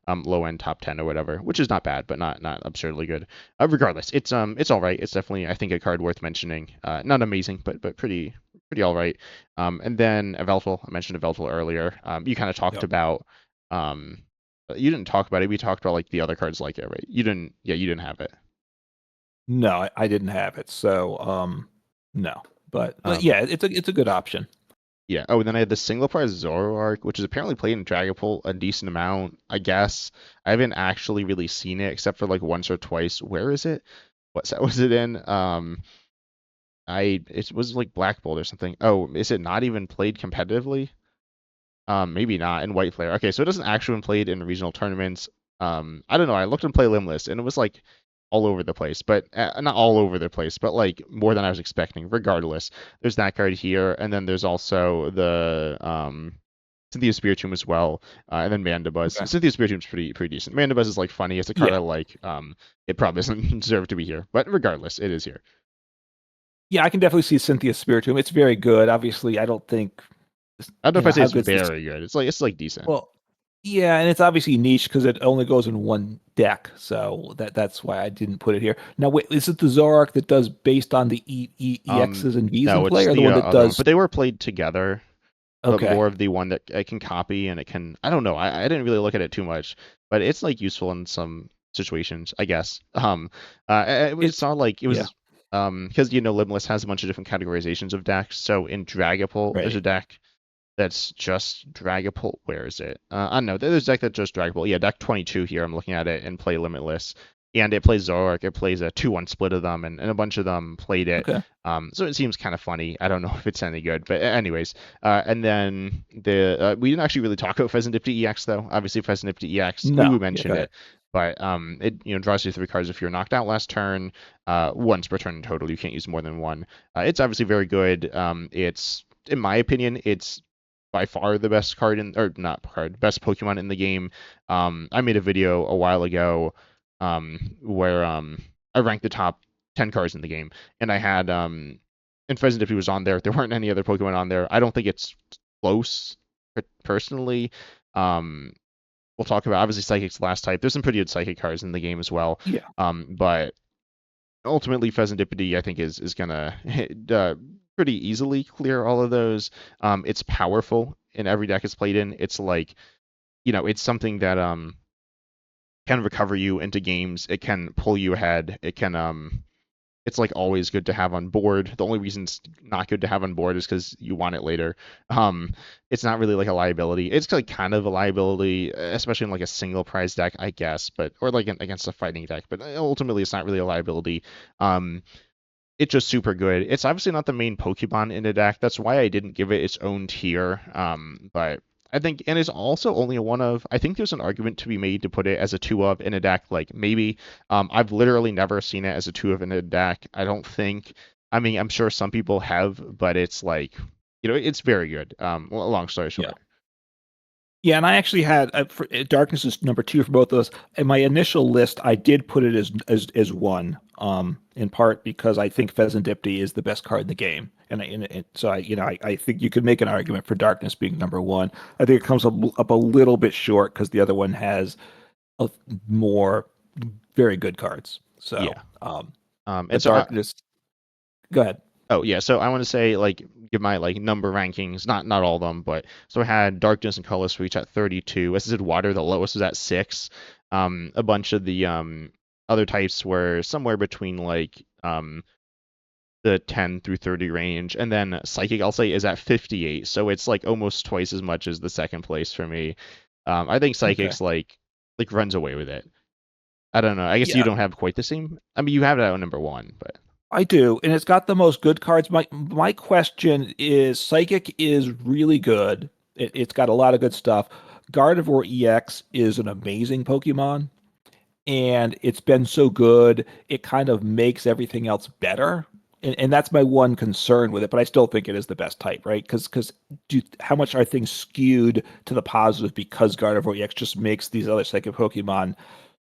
low end top 10 or whatever, which is not bad, but not absurdly good. Regardless, it's all right. It's definitely I think a card worth mentioning. Not amazing, but pretty all right. And then Eveltal, I mentioned Eveltal earlier. You kind of talked Yep. about you didn't talk about it. We talked about like the other cards like it, right? You didn't. Yeah, you didn't have it. No, I didn't have it. So no. But Um, yeah, it's a good option. yeah. Oh, and then I had the single prize Zoroark, which is apparently played in Dragapult a decent amount, I guess. I haven't actually really seen it except for like once or twice. Where is it? What set was it in? It was like Black Bolt or something. Oh, is it not even played competitively? Maybe not in White Flare. Okay, so it doesn't actually been played in regional tournaments. I don't know. I looked in play limb list and it was like all over the place, but not all over the place, but like more than I was expecting. Regardless, there's that card here, and then there's also the Cynthia Spiritomb as well, and then Mandibuzz. Okay. Cynthia Spiritomb's pretty decent. Mandibuzz is like funny. It's a card I Yeah. like. It probably doesn't deserve to be here, but regardless, it is here. Yeah, I can definitely see Cynthia Spiritomb. It's very good. Obviously, I don't think I don't know if I say how it's good this. very good. It's like decent. Well, yeah, and it's obviously niche because it only goes in one deck, so that's why I didn't put it here. Now, wait, is it the Zoroark that does based on the EXs and Vs in No, play, it's or the the one that other one, does? but they were played together. But Okay, more of the one that I can copy and it can. I don't know. I didn't really look at it too much, but it's like useful in some situations, I guess. It's it's not like it yeah, was because Limbless has a bunch of different categorizations of decks. So in Dragapult, there's right. a deck that's just Dragapult. Where is it? I don't know. There's a deck that's just Dragapult. Yeah, deck 22 here. I'm looking at it and play Limitless. And it plays Zoroark. It plays a 2-1 split of them, and a bunch of them played it. Okay, So it seems kind of funny. I don't know if it's any good, but anyways. And then we didn't actually really talk about Pheasantipty EX though. Obviously, Pheasantipty EX, we no, yeah, go mentioned ahead. it. but it draws you 3 cards if you're knocked out last turn, once per turn in total. You can't use more than one. It's obviously very good. It's in my opinion, it's by far the best card in, or not card, best Pokemon in the game. I made a video a while ago, where I ranked the top 10 cards in the game, and I had and Fezandipiti was on there. There weren't any other Pokemon on there. I don't think it's close, personally. Um, we'll talk about obviously Psychic's last type. There's some pretty good Psychic cards in the game as well. Yeah. But ultimately Fezandipiti I think is gonna pretty easily clear all of those. It's powerful in every deck it's played in. It's like, it's something that can recover you into games. It can pull you ahead. It can it's like always good to have on board. The only reason it's not good to have on board is because you want it later. It's not really like a liability. It's like kind of a liability, especially in like a single prize deck, I guess, but or like against a fighting deck. But ultimately, it's not really a liability. Um, it's just super good. It's obviously not the main Pokemon in the deck. That's why I didn't give it its own tier. But I think, and it's also only a one of. I think there's an argument to be made to put it as a two of in a deck. Like maybe, I've literally never seen it as a two of in a deck. I don't think. I mean, I'm sure some people have, but it's like, it's very good. Long story Yeah. short. Yeah, and I actually had Darkness is number 2 for both of us. In my initial list, I did put it as one, in part because I think Pheasantipti is the best card in the game, and so I think you could make an argument for Darkness being number 1. I think it comes up a little bit short because the other one has a, more very good cards. So, Yeah. And but so Darkness, go ahead. Oh yeah, so I want to say like give my like number rankings, not all of them, but so I had Darkness and Colorless each at 32. As I said, Water, the lowest was at 6. A bunch of the other types were somewhere between like the 10 through 30 range, and then Psychic I'll say is at 58. So it's like almost twice as much as the second place for me. I think Okay. Psychic's like runs away with it. I don't know. I guess you Yeah, don't have quite the same. I mean, you have it at number one, but I do, and it's got the most good cards. My question is, Psychic is really good. It's got a lot of good stuff. Gardevoir EX is an amazing Pokemon, and it's been so good, it kind of makes everything else better. And that's my one concern with it, but I still think it is the best type, right? Because how much are things skewed to the positive because Gardevoir EX just makes these other psychic Pokemon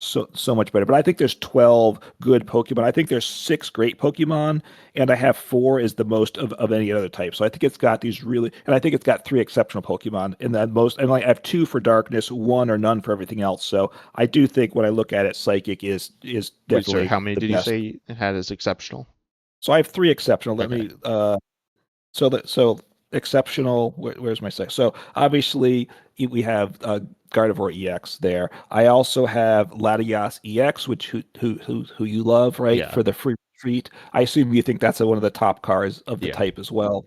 so much better. But I think there's 12 good Pokemon. I think there's 6 great Pokemon, and I have 4 is the most of any other type. So I think it's got these really, and I think it's got 3 exceptional Pokemon, and then most, and like I have 2 for Darkness, 1 or none for everything else. So I do think when I look at it, Psychic is wait, sorry, definitely how many the did you best. say it had as exceptional? So I have 3 exceptional. Let Okay. me so exceptional. Where's my second? So obviously we have Gardevoir EX there. I also have Latias EX, which who you love, right? Yeah. For the free retreat. I assume you think that's one of the top cards of the Yeah. type as well.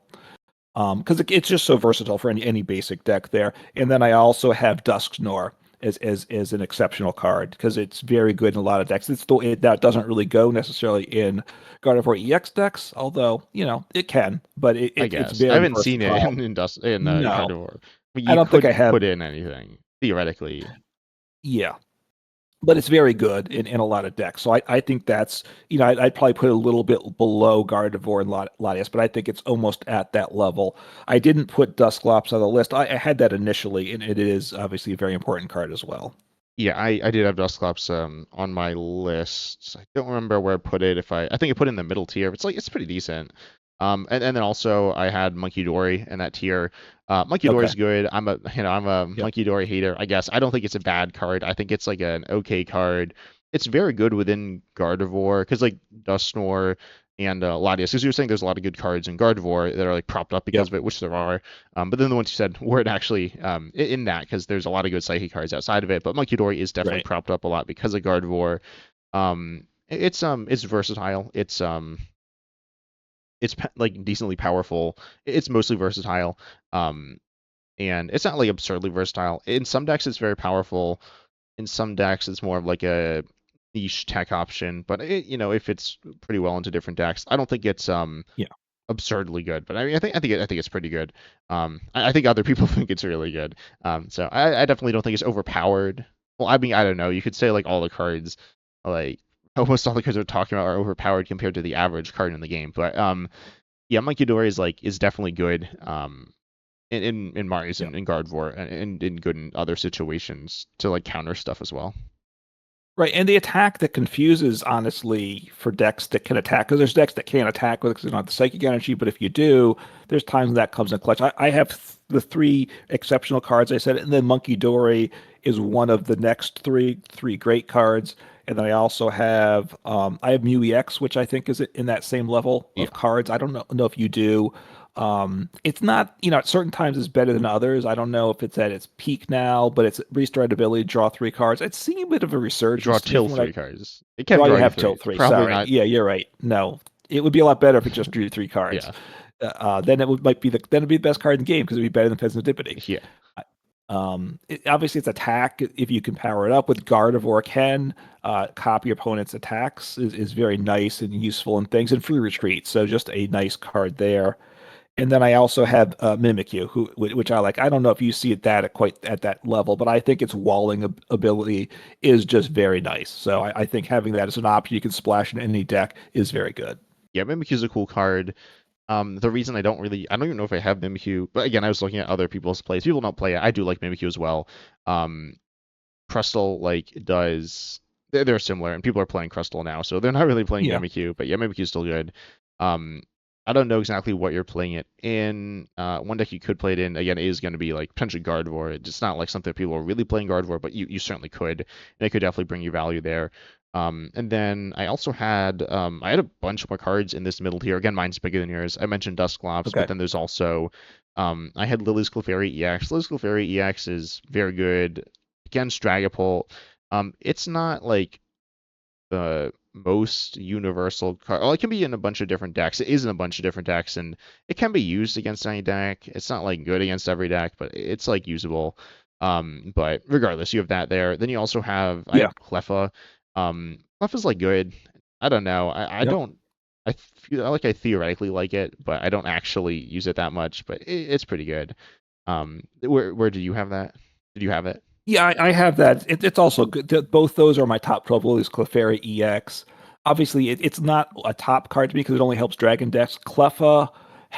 Because it's just so versatile for any basic deck there. And then I also have Dusknoir as an exceptional card because it's very good in a lot of decks. That doesn't really go necessarily in Gardevoir EX decks, although it can, but I it's guess. I very haven't seen it versatile. in No, Carnivore. But I you don't think I could have. put in anything, theoretically. Yeah, but it's very good in a lot of decks. So I think that's, I'd probably put it a little bit below Gardevoir and Latias, but I think it's almost at that level. I didn't put Dusclops on the list. I had that initially, and it is obviously a very important card as well. Yeah, I did have Dusclops on my list. I don't remember where I put it. I think I put it in the middle tier. It's pretty decent. And then also I had Monkey Dory in that tier. Monkey Okay. Dory's good. I'm a Yep. Monkey Dory hater. I guess I don't think it's a bad card. I think it's like an okay card. It's very good within Gardevoir because like Dusknoir and Latias, because you were saying there's a lot of good cards in Gardevoir that are like propped up because Yep. of it, which there are. But then the ones you said weren't actually in that because there's a lot of good Psyche cards outside of it. But Monkey Dory is definitely Right. propped up a lot because of Gardevoir. It's versatile. It's like decently powerful. It's mostly versatile. And it's not like absurdly versatile. In some decks, it's very powerful. In some decks, it's more of like a niche tech option. But if it's pretty well into different decks, I don't think it's Yeah. absurdly good. But I mean, I think it's pretty good. I think other people think it's really good. So I definitely don't think it's overpowered. well, I mean, I don't know. You could say like all the cards, like almost all the cards we're talking about are overpowered compared to the average card in the game. But yeah, Monkey Dory is definitely good. In Marius Yeah. and Gardevoir and in good in other situations to like counter stuff as well. Right, and the attack that confuses, honestly, for decks that can attack, because there's decks that can't attack with it because they don't have the psychic energy, but if you do, there's times when that comes in clutch. I have the three exceptional cards I said, and then Monkey Dory is one of the next three great cards, and then I have Mew EX, which I think is in that same level Yeah, of cards. I don't know if you do. It's not, at certain times it's better than others. I don't know if it's at its peak now, but it's restart ability, draw three cards. It's seeing a bit of a draw resurgence to me till from what I three cards. It can draw. You draw you have three. tilt It's three. probably Sorry. not. Yeah, you're right. No, it would be a lot better if it just drew three cards. Yeah, Then it'd be the best card in the game because it'd be better than Serendipity. yeah, Obviously, it's attack. If you can power it up with Gardevoir can copy your opponent's attacks is very nice and useful and things, and free retreat. So just a nice card there. And then I also have Mimikyu, which I like. I don't know if you see it that at quite at that level, but I think its walling ability is just very nice. So I think having that as an option you can splash in any deck is very good. yeah. Mimikyu's a cool card. The reason I don't even know if I have Mimikyu, but again, I was looking at other people's plays. People don't play it. I do like Mimikyu as well. Um, Crustle like does they're similar, and people are playing Crustle now, so they're not really playing Yeah. Mimikyu. But yeah, Mimikyu's still good. Um, I don't know exactly what you're playing it in. One deck you could play it in again is going to be like potentially Gardevoir. It's not like something people are really playing Gardevoir, but you certainly could, and it could definitely bring you value there. And then I had a bunch more cards in this middle tier. Again, mine's bigger than yours. I mentioned Dusclops, but Okay. then there's also I had Lily's Clefairy EX. Lily's Clefairy EX is very good against Dragapult. It's not like the most universal card. Well, it can be in a bunch of different decks. It is in a bunch of different decks, and it can be used against any deck. It's not like good against every deck, but it's like usable. But regardless, you have that there. Then you also have I Yeah. have Cleffa. Cleffa's like good. I don't know. I Yep. don't. I feel like I theoretically like it, but I don't actually use it that much. But it's pretty good. Where do you have that? Did you have it? Yeah, I have that. It's also good. Both those are my top 12 lilies, Clefairy EX. Obviously, it's not a top card to me because it only helps Dragon decks. Cleffa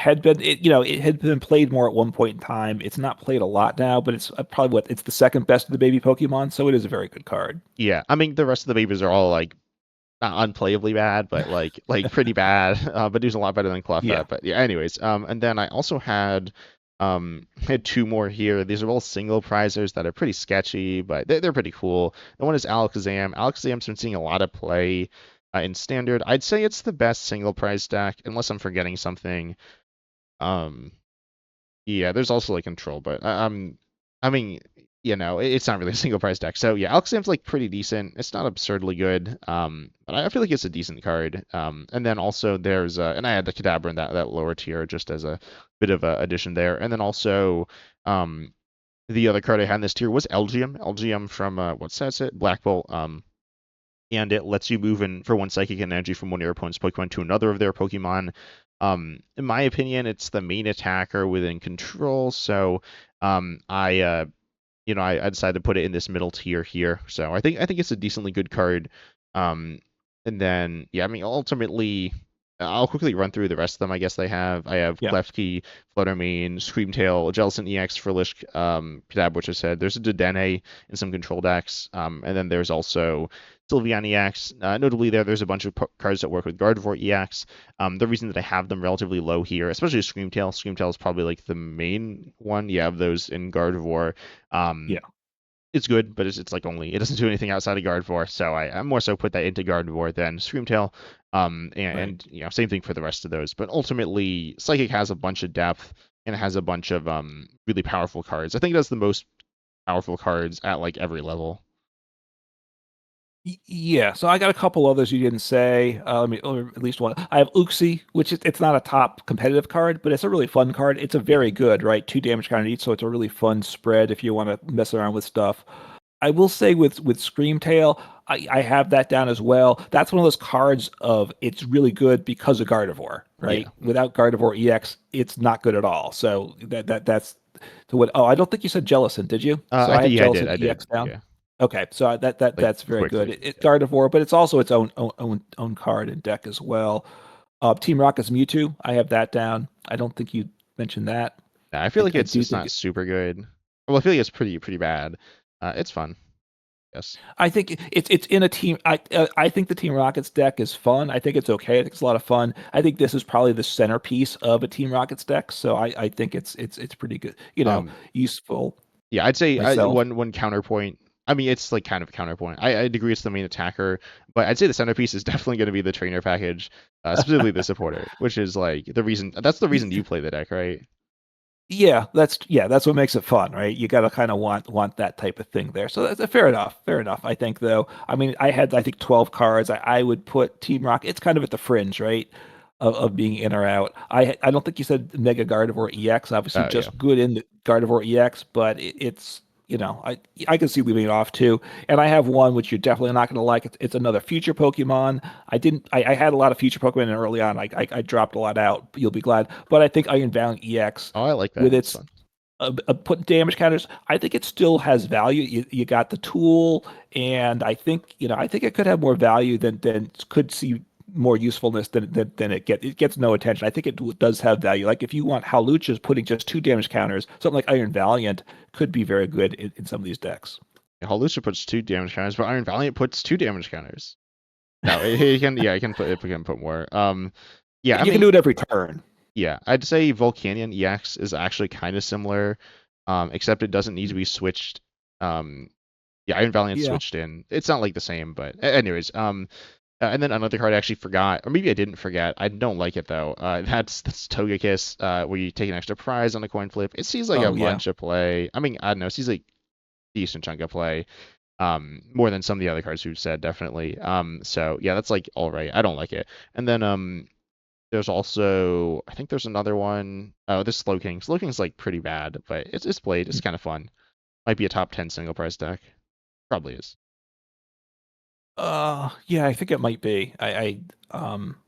it had been played more at one point in time. It's not played a lot now, but it's probably it's the second best of the baby Pokemon, so it is a very good card. Yeah, I mean the rest of the babies are all like not unplayably bad, but like pretty bad. But doing a lot better than Yeah, Cleffa. But yeah, anyways. And then I also had two more here. These are all single prizers that are pretty sketchy, but they're pretty cool. The one is Alakazam. Alakazam's been seeing a lot of play in standard. I'd say it's the best single prize deck, unless I'm forgetting something. Um, yeah, there's also like control, but I mean, it's not really a single price deck. So yeah, Alakazam's like pretty decent. It's not absurdly good, but I feel like it's a decent card. And then also there's and I had the Kadabra in that lower tier just as a bit of a addition there. And then also the other card I had in this tier was Elgium. Elgium from what sets it? Black Bolt. And it lets you move in for one psychic energy from one of your opponent's Pokemon to another of their Pokemon. In my opinion, it's the main attacker within control, so I decided to put it in this middle tier here. So I think it's a decently good card. Um, and then yeah, I mean ultimately, I'll quickly run through the rest of them. I have yeah, Klefki, Fluttermane, Screamtail, Jellicent EX for Lish, Kadab, which I said. There's a Dedenne in some control decks. And then there's also Sylveon EX. Notably, there's a bunch of cards that work with Gardevoir EX. The reason that I have them relatively low here, especially Screamtail is probably like the main one. You have those in Gardevoir. yeah. Um, it's good, but it's like only it doesn't do anything outside of Gardevoir, so I more so put that into Gardevoir than Screamtail. Right. And same thing for the rest of those. But ultimately, Psychic has a bunch of depth and it has a bunch of really powerful cards. I think it has the most powerful cards at like every level. Yeah, so I got a couple others you didn't say. Or at least one. I have Uxie, which it's not a top competitive card, but it's a really fun card. It's a Yeah, very good, right? Two damage count each, so it's a really fun spread if you want to mess around with stuff. I will say with Screamtail, I have that down as well. That's one of those cards of it's really good because of Gardevoir, yeah. right? Without Gardevoir EX, it's not good at all. So that's to what. Oh, I don't think you said Jellicent, did you? So I I think have yeah, I did, Jellicent I did. EX down. Yeah, Okay, so like that's very good. quickly. It Yeah. Gardevoir, but it's also its own card and deck as well. Team Rocket's Mewtwo, I have that down. I don't think you mentioned that. Yeah, I feel like I it's do it's think not super good. Well, I feel like it's pretty bad. It's fun. Yes. I think it's in a team. I think the Team Rockets deck is fun. I think it's okay. I think it's a lot of fun. I think this is probably the centerpiece of a Team Rockets deck. So I think it's pretty good. Um, Useful yeah, I'd say myself. one counterpoint. I mean, it's like kind of a counterpoint. I'd agree it's the main attacker, but I'd say the centerpiece is definitely going to be the trainer package, specifically the supporter, which is like the reason. That's the reason you play the deck, right? Yeah, that's what makes it fun, right? You got to kind of want that type of thing there. So that's fair enough. Fair enough. I think though. I mean, I think 12 cards. I would put Team Rock. It's kind of at the fringe, right? Of being in or out. I don't think you said Mega Gardevoir EX. Obviously, Oh yeah. just good in the Gardevoir EX, but it's I can see leaving it off too. And I have one which you're definitely not going to like. It's another future Pokemon. I had a lot of future Pokemon and early on. I dropped a lot out. You'll be glad. But I think Iron Valiant EX Oh, I like with that. It's its fun. put damage counters. I think it still has value. You got the tool, and I think it could have more value than could see more usefulness than it gets no attention. I think it does have value. Like if you want Haluchas putting just two damage counters, something like Iron Valiant could be very good in some of these decks. Yeah, Halucha puts two damage counters, but Iron Valiant puts two damage counters. No, he can. Yeah, he can put more. Yeah, I You can mean, do it every turn. yeah, I'd say Volcanion EX is actually kind of similar, except it doesn't need to be switched. Um, yeah, Iron Valiant Yeah. switched in. It's not like the same, but anyways, and then another card I actually forgot, or maybe I didn't forget. I don't like it though. That's Togekiss, where you take an extra prize on a coin flip. It seems like a Oh yeah. bunch of play. I mean, I don't know. It seems like decent chunk of play. More than some of the other cards we've said, definitely. So yeah, that's like all right. I don't like it. And then there's also I think there's another one. Oh, this Slowking. Slowking's like pretty bad, but it's played. It's kind of fun. Might be a top 10 single price deck. Probably is. Yeah, I think it might be.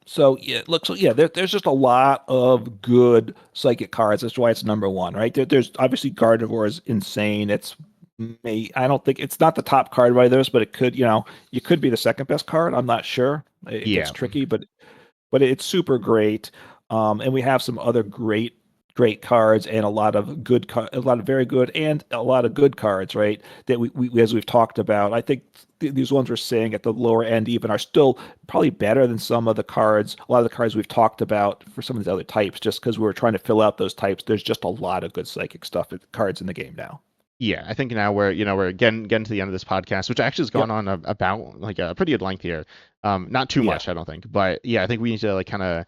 So yeah, look, so yeah, there's just a lot of good psychic cards. That's why it's number one, right? There's obviously Gardevoir is insane. I don't think it's not the top card by this, but it could, you could be the second best card. I'm not sure. It gets Yeah. tricky, but it's super great. And we have some other great cards and a lot of very good and a lot of good cards, right? That we as we've talked about. I think these ones we're saying at the lower end even are still probably better than some of the cards. A lot of the cards we've talked about for some of these other types, just because we were trying to fill out those types. There's just a lot of good psychic stuff cards in the game now. Yeah, I think now we're getting to the end of this podcast, which actually has gone Yep. on about like a pretty good length here. Not too Yeah. much, I don't think, but yeah, I think we need to like kind of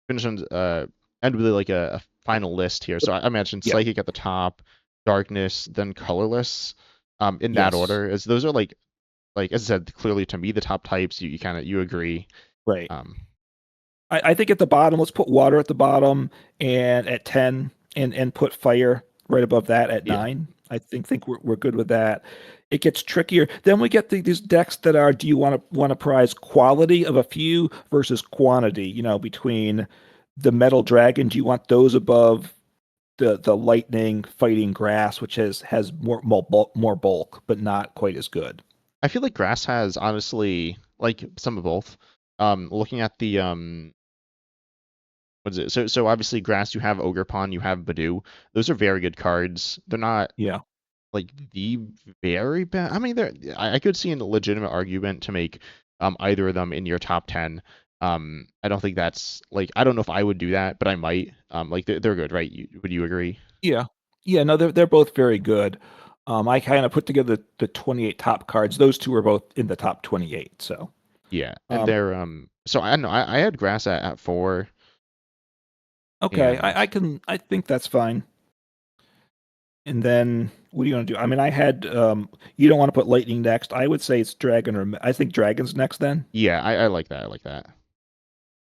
finish on end with like a final list here. So I mentioned Yeah. Psychic at the top, Darkness, then Colorless, in that Yes. order. As those are like as I said, clearly to me the top types. You kind of you agree. Right. Um, I think at the bottom, let's put water at the bottom and at 10 and put fire right above that at yeah, 9. I think we're good with that. It gets trickier. Then we get these decks that are do you want to prize quality of a few versus quantity, between the metal dragon, do you want those above the lightning fighting grass, which has more bulk, but not quite as good. I feel like Grass has honestly like some of both. Looking at the what is it? So obviously Grass, you have Ogerpon, you have Badoo. Those are very good cards. They're not Yeah. like the very bad. I mean, I could see a legitimate argument to make either of them in your top 10. I don't think that's like I don't know if I would do that, but I might. Like they're good, right? Would you agree? Yeah. Yeah, no, they're both very good. I kind of put together the 28 top cards. Those two are both in the top 28. So, Yeah, and um, they're so I don't know. I had Grass at 4, okay, and I think that's fine. And then what do you want to do? I mean, you don't want to put lightning next. I would say it's dragon I think dragon's next then. yeah, I like that. I like that. And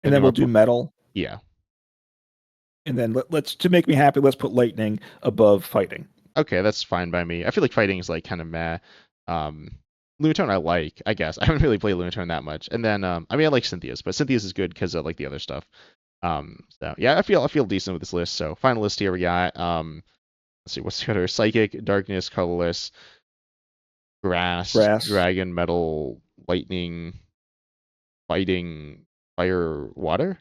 And then then we're we'll do metal. yeah. And then let's to make me happy, let's put lightning above fighting. Okay, that's fine by me. I feel like fighting is like kind of meh. Um, Lunatone I like, I guess. I haven't really played Lunatone that much. And then I mean I like Cynthia's, but Cynthia's is good because I like the other stuff. So yeah, I feel decent with this list. So final list here we got let's see what's the other Psychic, Darkness, Colorless. Grass, Grass. dragon, metal, lightning, fighting, fire, water.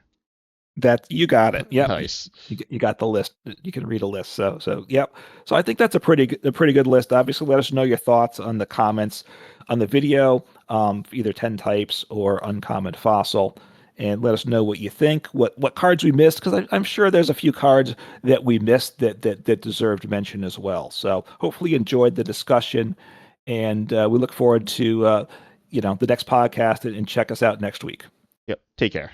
That you got it. Yep, Nice. you got the list. You can read a list. So yep. So I think that's a pretty good list. Obviously, let us know your thoughts on the comments on the video, either 10 types or uncommon fossil, and let us know what you think. What cards we missed, because I'm sure there's a few cards that we missed that deserved mention as well. So hopefully you enjoyed the discussion, and we look forward to the next podcast, and check us out next week. Yep. Take care.